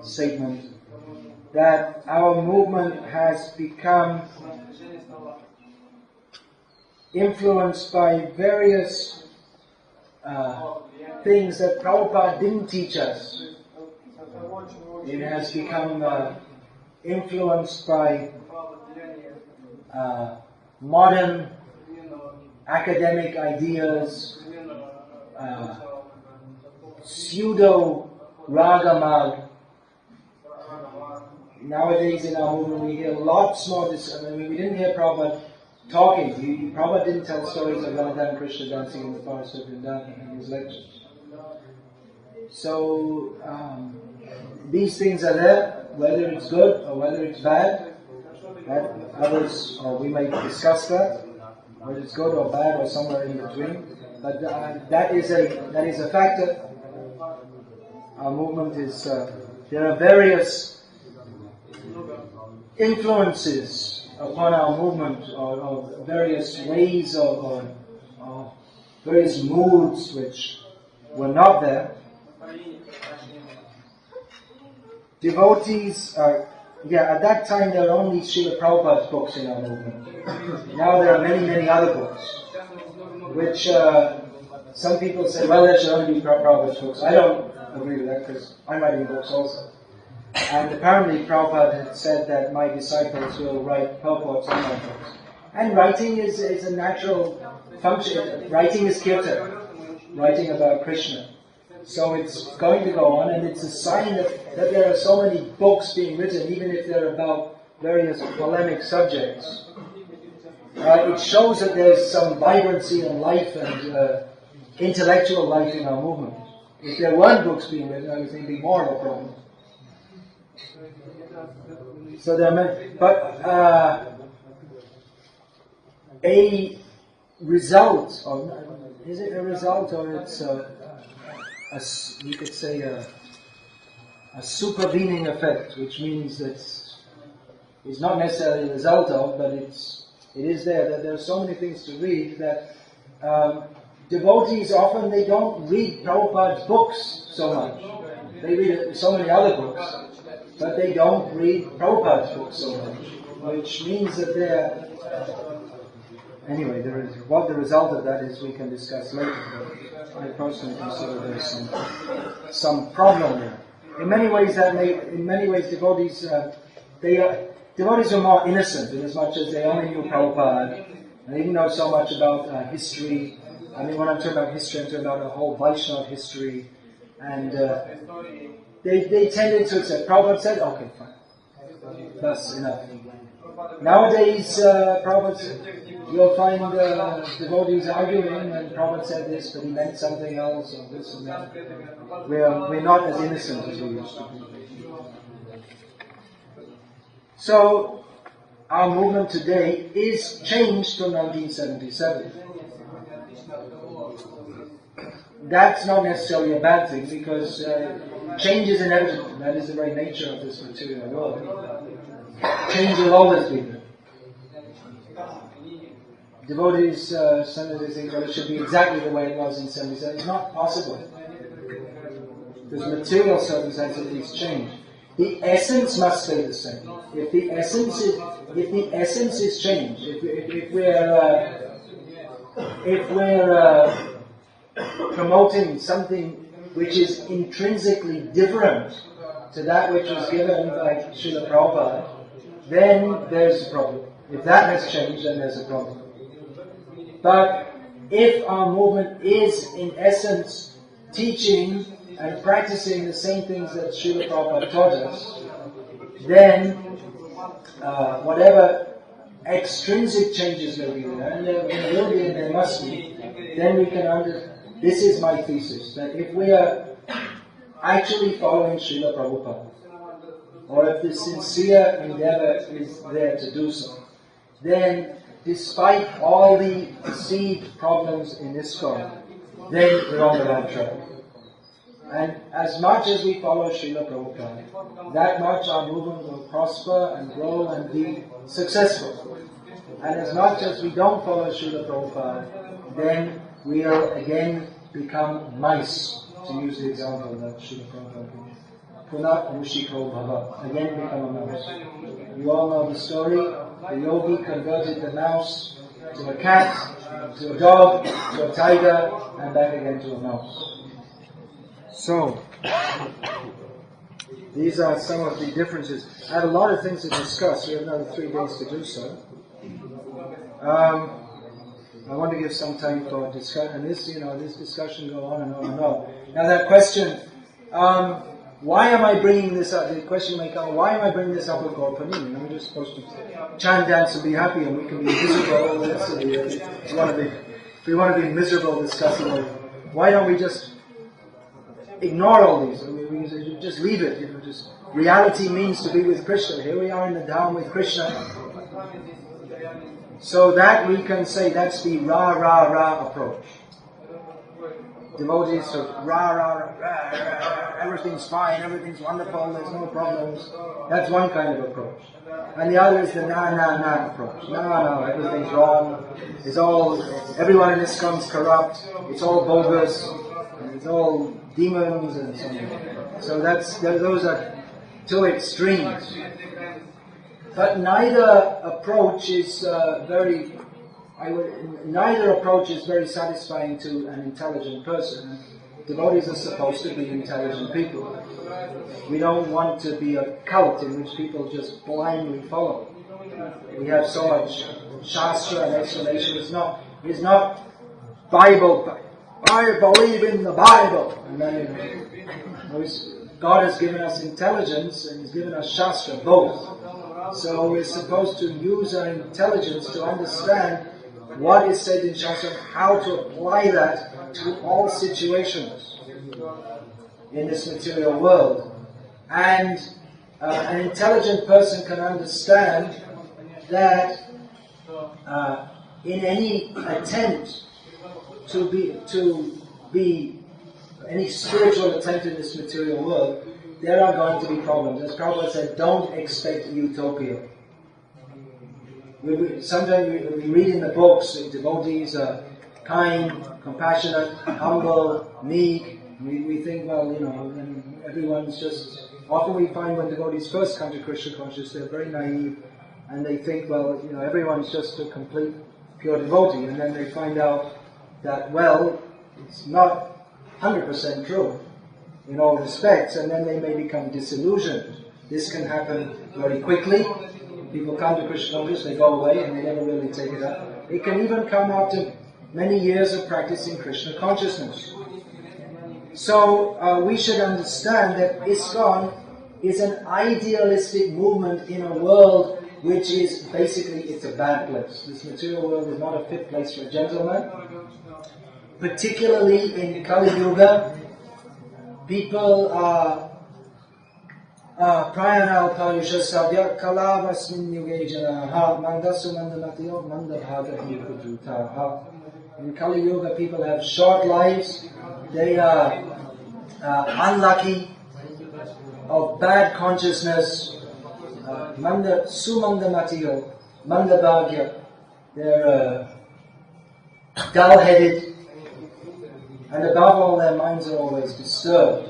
statement, that our movement has become influenced by various things that Prabhupada didn't teach us. It has become influenced by modern academic ideas, pseudo-ragamag. Nowadays in our movement we hear lots more we didn't hear Prabhupada talking. Prabhupada didn't tell stories of Radha and Krishna dancing in the forest of Vrindavan in his lectures. So these things are there, whether it's good or whether it's bad. Others, or we may discuss that, whether it's good or bad or somewhere in between. But that is a factor. Our movement is there are various influences upon our movement, or various ways or various moods which were not there. Devotees at that time there were only Srila Prabhupada's books in our movement. Now there are many, many other books, which some people say, well, there should only be Prabhupada's books. I don't agree with that, because I'm writing books also. And apparently Prabhupada had said that my disciples will write purports on my books. And writing is a natural function. Writing is kirtan, writing about Krishna. So it's going to go on, and it's a sign that there are so many books being written, even if they're about various polemic subjects. It shows that there's some vibrancy and life and intellectual life in our movement. If there weren't books being written, I would think it'd be more of a problem. So there are many, but a result, or is it a result, or it's you could say a supervening effect, which means that it's not necessarily a result of, but it is there. That there are so many things to read that devotees often they don't read Prabhupada's books so much. They read so many other books. but they don't read Prabhupada's books so much, which means that they're... Anyway, what the result of that is we can discuss later, but I personally consider there's some problem there. In many ways, devotees devotees are more innocent in as much as they only knew Prabhupada, and they didn't know so much about history. I mean, when I'm talking about history, I'm talking about a whole Vaishnava history, and they tended to accept. Prabhupada said, okay, fine, that's enough. Nowadays, you'll find devotees arguing, and Prabhupada said this, but he meant something else, or this and that. We're not as innocent as we used to be. So, our movement today is changed from 1977. That's not necessarily a bad thing, because change is inevitable. That is the very nature of this material world. Change will always be there. Devotees sometimes think, well, it should be exactly the way it was in 77. It's not possible. Because material circumstances at least change. The essence must stay the same. If the essence is changed, if we're promoting something which is intrinsically different to that which was given by Srila Prabhupada, then there's a problem. If that has changed, then there's a problem. But if our movement is, in essence, teaching and practicing the same things that Srila Prabhupada taught us, then whatever extrinsic changes may be there, and there will be and there must be, then we can understand. This is my thesis, that if we are actually following Srila Prabhupada, or if the sincere endeavor is there to do so, then despite all the perceived problems in ISKCON, then we're on the right track. And as much as we follow Srila Prabhupada, that much our movement will prosper and grow and be successful. And as much as we don't follow Srila Prabhupada, then we'll again become mice, to use the example that Srila Prabhupada gave. Punat Mushiko Bhava, again become a mouse. You all know the story. The yogi converted the mouse to a cat, to a dog, to a tiger, and back again to a mouse. So, these are some of the differences. I have a lot of things to discuss. We have another 3 days to do so. I want to give some time for discussion, and this discussion go on and on and on. Now that question, why am I bringing this up? The question may come, why am I bringing this up with Gaur Panini? I'm just supposed to chant, dance, and be happy, and we can be miserable all the rest of the year. If we want to be miserable discussing it, why don't we just ignore all these? I mean, we just leave it. Just reality means to be with Krishna. Here we are in the Dham with Krishna. So that we can say that's the Ra approach. Devotees of Ra, everything's fine, everything's wonderful, there's no problems. That's one kind of approach. And the other is the Na approach. No, everything's wrong. Everyone in ISKCON's corrupt. It's all bogus. And it's all demons and so on. So those are two extremes. But neither approach is very satisfying to an intelligent person. Devotees are supposed to be intelligent people. We don't want to be a cult in which people just blindly follow. We have so much Shastra and explanation. It's not Bible. I believe in the Bible. And then God has given us intelligence and He's given us Shastra, both. So we're supposed to use our intelligence to understand what is said in Shastra and how to apply that to all situations in this material world. And an intelligent person can understand that in any attempt to be any spiritual attempt in this material world, there are going to be problems. As Prabhupada said, don't expect utopia. Sometimes we read in the books that devotees are kind, compassionate, humble, meek. We think, well, everyone's just Often we find when devotees first come to Krishna consciousness, they're very naive and they think, well, everyone's just a complete pure devotee, and then they find out that, well, it's not 100% true in all respects, and then they may become disillusioned. This can happen very quickly. People come to Krishna consciousness, they go away, and they never really take it up. It can even come after many years of practicing Krishna consciousness. So we should understand that ISKCON is an idealistic movement in a world which is basically, it's a bad place. This material world is not a fit place for a gentleman. Particularly in Kali Yuga, people are Prayanal Parusha Savya Kalavasmin Yuge Janaha Mandasu Mandamatyo Mandabhaga Hikudutaha. In Kali Yuga, people have short lives, they are unlucky, of bad consciousness, Sumandamatiyo, Mandabhagya, they're dull-headed, and above all, their minds are always disturbed.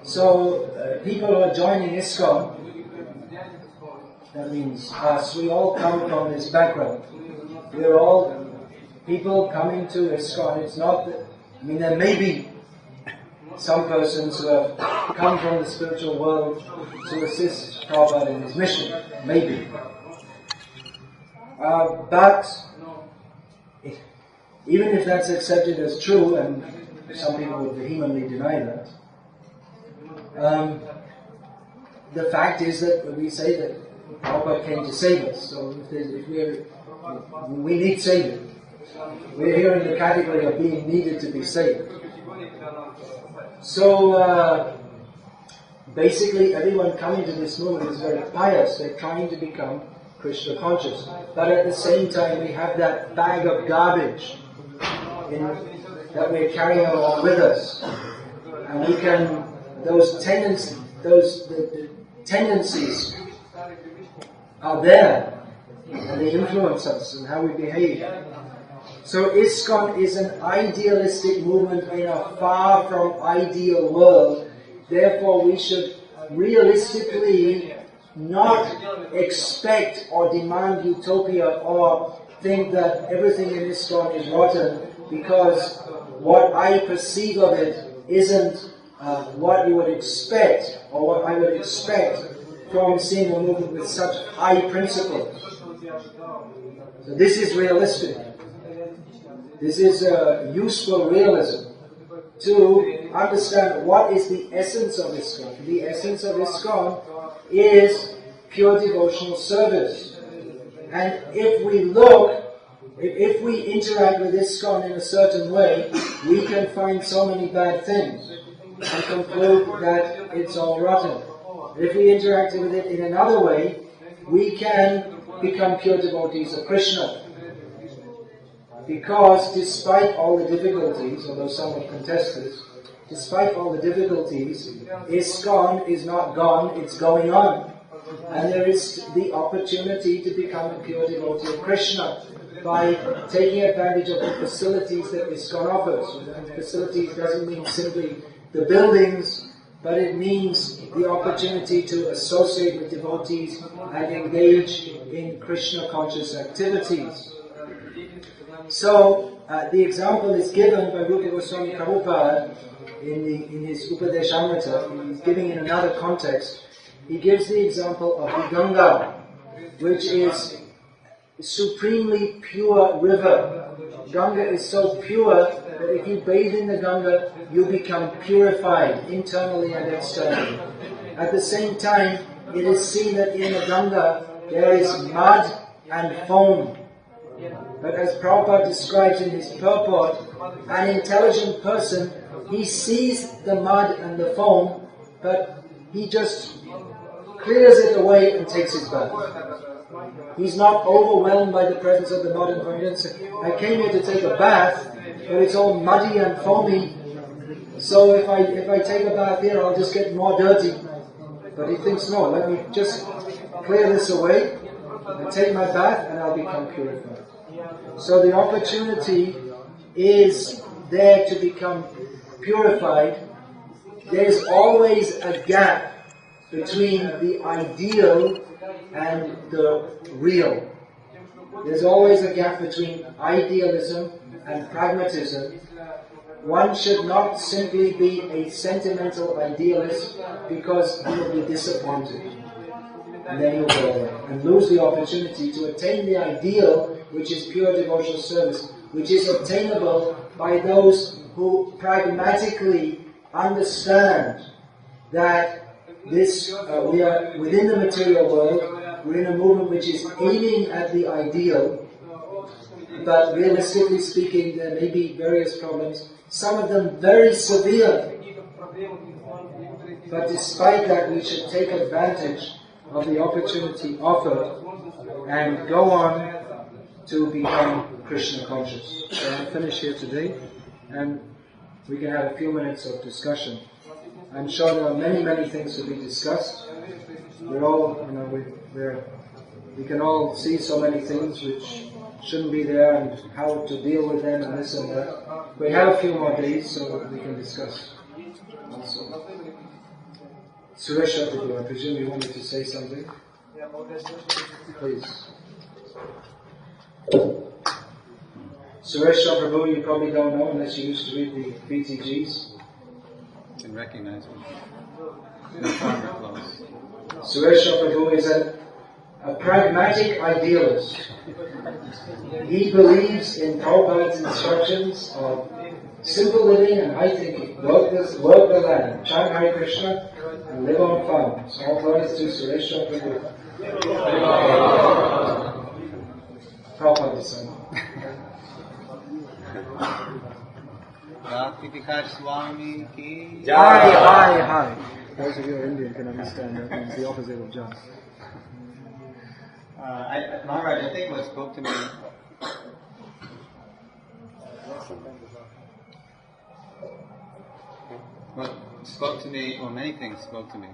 So, people who are joining ISKCON, that means us, we all come from this background. We're all people coming to ISKCON. It's not that, there may be some persons who have come from the spiritual world to assist Prabhupada in his mission. Maybe. But even if that's accepted as true, and some people would vehemently deny that, the fact is that we say that Prabhupada came to save us. So we need saving. We're here in the category of being needed to be saved. So basically everyone coming to this movement is very pious. They're trying to become Krishna conscious. But at the same time we have that bag of garbage that we're carrying along with us. And we can, the tendencies are there, and they influence us and how we behave. So ISKCON is an idealistic movement in a far from ideal world. Therefore we should realistically not expect or demand utopia or think that everything in ISKCON is rotten, because what I perceive of it isn't what you would expect, or what I would expect from seeing a movement with such high principles. So this is realistic. This is a useful realism to understand what is the essence of ISKCON. The essence of ISKCON is pure devotional service. And if we look, if we interact with ISKCON in a certain way, we can find so many bad things and conclude that it's all rotten. If we interact with it in another way, we can become pure devotees of Krishna. Because despite all the difficulties, although some would contest this, despite all the difficulties, ISKCON is not gone, it's going on. And there is the opportunity to become a pure devotee of Krishna by taking advantage of the facilities that ISKCON offers. And facilities doesn't mean simply the buildings, but it means the opportunity to associate with devotees and engage in Krishna conscious activities. So, the example is given by Rupa Goswami Prabhupada in his Upadeshamrita. He's giving in another context. He gives the example of the Ganga, which is a supremely pure river. Ganga is so pure that if you bathe in the Ganga, you become purified internally and externally. At the same time, it is seen that in the Ganga there is mud and foam. But as Prabhupada describes in his purport, an intelligent person, he sees the mud and the foam, but he just clears it away and takes his bath. He's not overwhelmed by the presence of the mud and foam. He doesn't say, I came here to take a bath, but it's all muddy and foamy, so if I take a bath here, I'll just get more dirty. But he thinks, no, let me just clear this away, and take my bath, and I'll become purified. So the opportunity is there to become purified. There's always a gap between the ideal and the real. There's always a gap between idealism and pragmatism. One should not simply be a sentimental idealist because he will be disappointed. And then he'll go away and lose the opportunity to attain the ideal, which is pure devotional service, which is obtainable by those who pragmatically understand that we are within the material world, we're in a movement which is aiming at the ideal, but realistically speaking, there may be various problems, some of them very severe. But despite that, we should take advantage of the opportunity offered and go on to become Krishna conscious. So I'll finish here today, and we can have a few minutes of discussion. I'm sure there are many, many things to be discussed. We're all, we can all see so many things which shouldn't be there, and how to deal with them, and this and that. We have a few more days, so we can discuss. Also, Suresh, I presume you wanted to say something? Please. Suresh Prabhu, you probably don't know unless you used to read the BTGs. You can recognize me. No farmer clothes. Suresh Prabhu is a pragmatic idealist. He believes in Prabhupada's instructions of simple living and high thinking. Work the land, chant Hare Krishna, and live on farms. All glories to Suresh Prabhu. Prabhupada's son. Swami ki Hi. Those of you who are Indian can understand that means the opposite of Jai. Maharaj, I think what spoke to me well, many things spoke to me.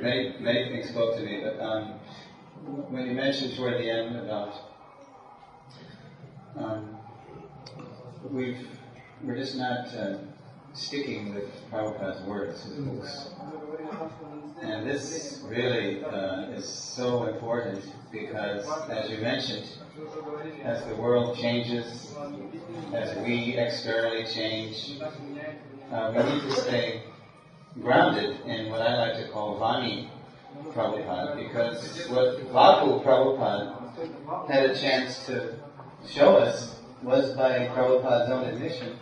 Many things spoke to me, but when you mentioned toward the end about we're just not sticking with Prabhupada's words, his books. And this really is so important because, as you mentioned, as the world changes, as we externally change, we need to stay grounded in what I like to call Vani Prabhupada, because what Vapu Prabhupada had a chance to show us was by Prabhupada's own admission.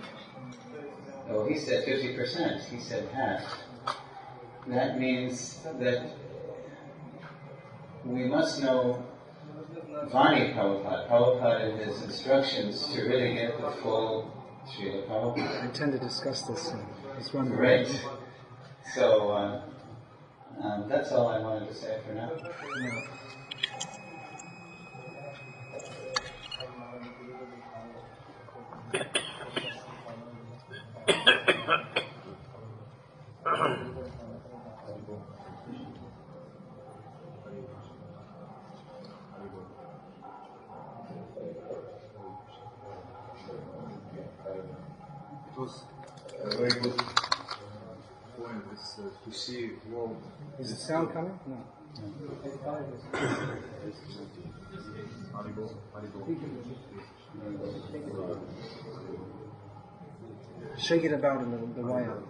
Oh, he said 50%, he said half. That means that we must know Vani Prabhupada in his instructions to really get the full Srila Prabhupada. I tend to discuss this one. Great. So, that's all I wanted to say for now. Yeah. It was a very good point to see world. Is the sound coming? No. Shake it about a little, the wire.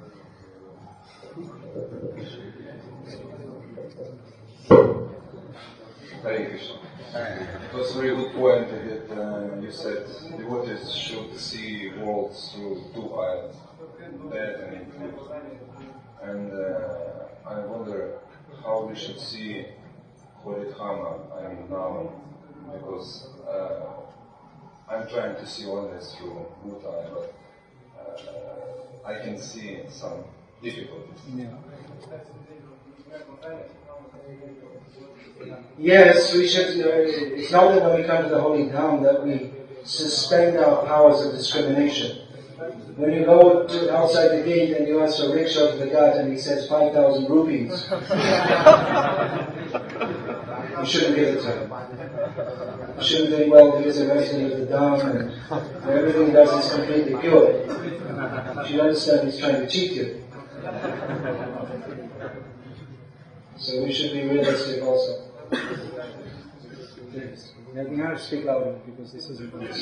Hare Krishna. It was a very good point that you said devotees should see world through two eyes, bad and good. And I wonder how we should see Horidhama, now, because I'm trying to see only through good eye, but I can see some difficulties. Yeah. Yes, we should. It's not that when we come to the Holy Dham that we suspend our powers of discrimination. When you go to outside the gate and you ask for a rickshaw to the guard and he says 5,000 rupees, You shouldn't give it to him. You shouldn't think, well, he is a resident of the Dham and everything he does is completely pure. You should understand he's trying to cheat you. So we should be realistic also. Let me speak louder because this isn't good. Is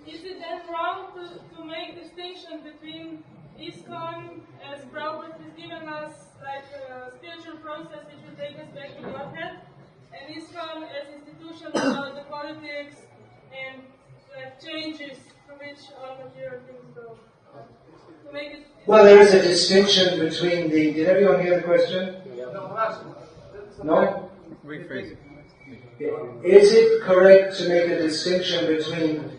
it then wrong to make distinction between ISKCON, as Prabhupada has given us, like a spiritual process which will take us back to Godhead, and ISKCON as institution about the politics and changes to which all material things go? To make it Well, there is a distinction between the... Did everyone hear the question? No? Rephrase it. Is it correct to make a distinction between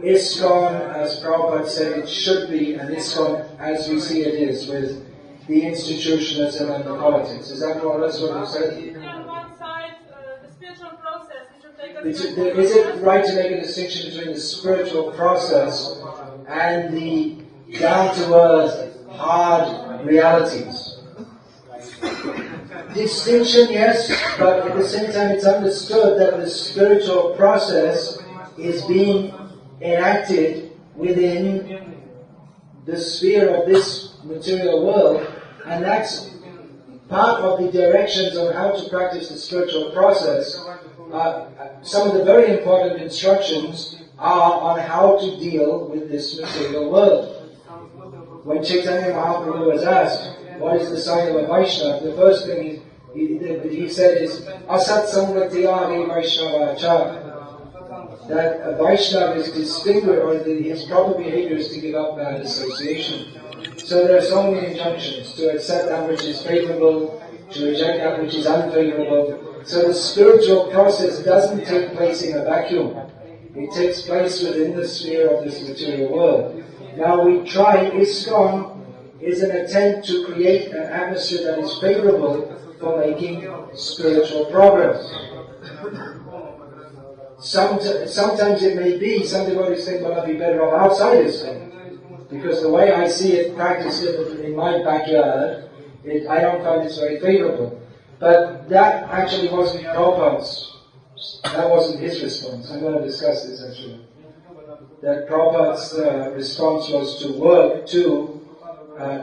ISKCON, as Prabhupada said it should be, and ISKCON as we see it is, with the institutionalism and the politics? Is that more or less what you said? on one side the spiritual process which will take us Is it right to make a distinction between the spiritual process and the down-to-earth, hard realities? Distinction, yes, but at the same time it's understood that the spiritual process is being enacted within the sphere of this material world, and that's part of the directions on how to practice the spiritual process. Some of the very important instructions are on how to deal with this material world. When Chaitanya Mahaprabhu was asked, what is the sign of a Vaishnava? The first thing he said is, Asat Samgatiyari Vaishnava Achara. That a Vaishnava is distinguished, or his proper behavior is to give up bad association. So there are so many injunctions to accept that which is favorable, to reject that which is unfavorable. So the spiritual process doesn't take place in a vacuum. It takes place within the sphere of this material world. Now we try, ISKCON is an attempt to create an atmosphere that is favorable for making spiritual progress. Sometimes it may be, some devotees think, well, I'd be better off outside ISKCON, because the way I see it practiced in my backyard, I don't find this very favorable. But that actually wasn't Prabhupada's, that wasn't his response. I'm going to discuss this actually. That Prabhupada's response was to work to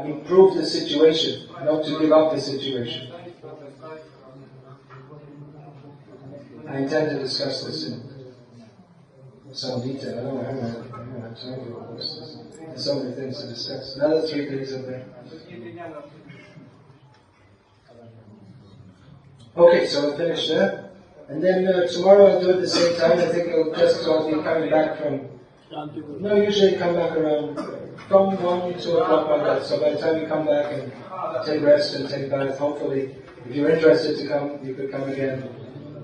improve the situation, not to give up the situation. I intend to discuss this in some detail. I don't have time for all this. There's so many things to discuss. Another 3 things in there. Okay, so we'll finish there. And then tomorrow I'll do it at the same time. I think I'll be coming back from... No, usually come back around from 1 to 2 o'clock like that. So by the time you come back and take rest and take a bath, hopefully, if you're interested to come, you could come again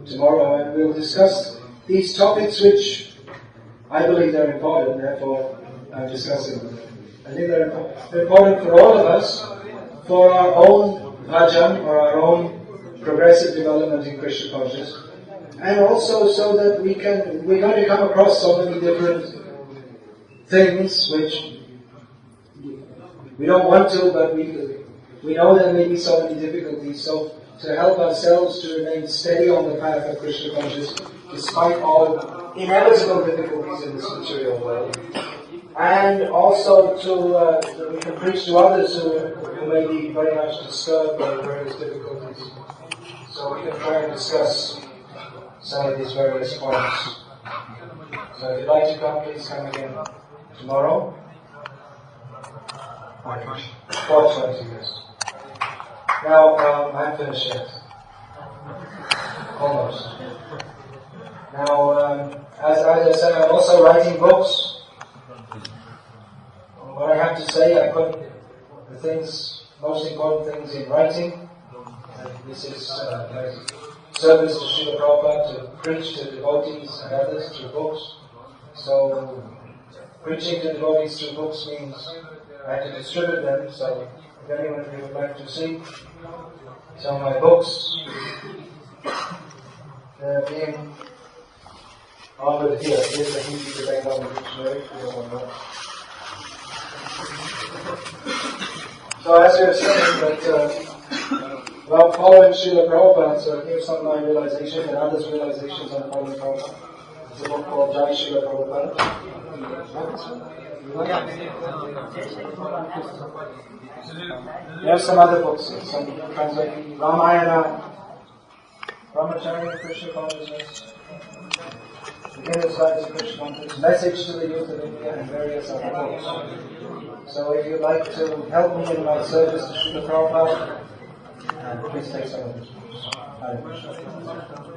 tomorrow, and we'll discuss these topics which I believe they're important, therefore I'm discussing them. I think they're important for all of us, for our own bhajan, or our own progressive development in Krishna consciousness, and also so that we're going to come across so many different things which we don't want to, but we know there may be so many difficulties. So to help ourselves to remain steady on the path of Krishna consciousness, despite all inevitable difficulties in this material world, and also that we can preach to others who may be very much disturbed by various difficulties. So we can try and discuss some of these various points. So if you'd like to come, please come again tomorrow. 4:20, yes. Now, I'm finished yet. Almost. Now, as I said, I'm also writing books. What I have to say, I put the most important things in writing. This is my service to Srila Prabhupada, to preach to devotees and others through books. So, preaching to devotees through books means I have to distribute them, so if anyone of you would like to see some of my books, they're being offered here. Here's the Hindi to Bengali dictionary. So as you were saying, that Well, following Srila Prabhupada, so here's some of my realizations and others' realizations on following Prabhupada. It's a book called Jai Srila Prabhupada. There are some other books, some translated Ramayana, Brahmacharya Krishna Consciousness, Beginner's Guide to Krishna Consciousness, Message to the Youth of India, and various other books. So if you'd like to help me in my service to Srila Prabhupada, please take some of these books. Hare Krishna.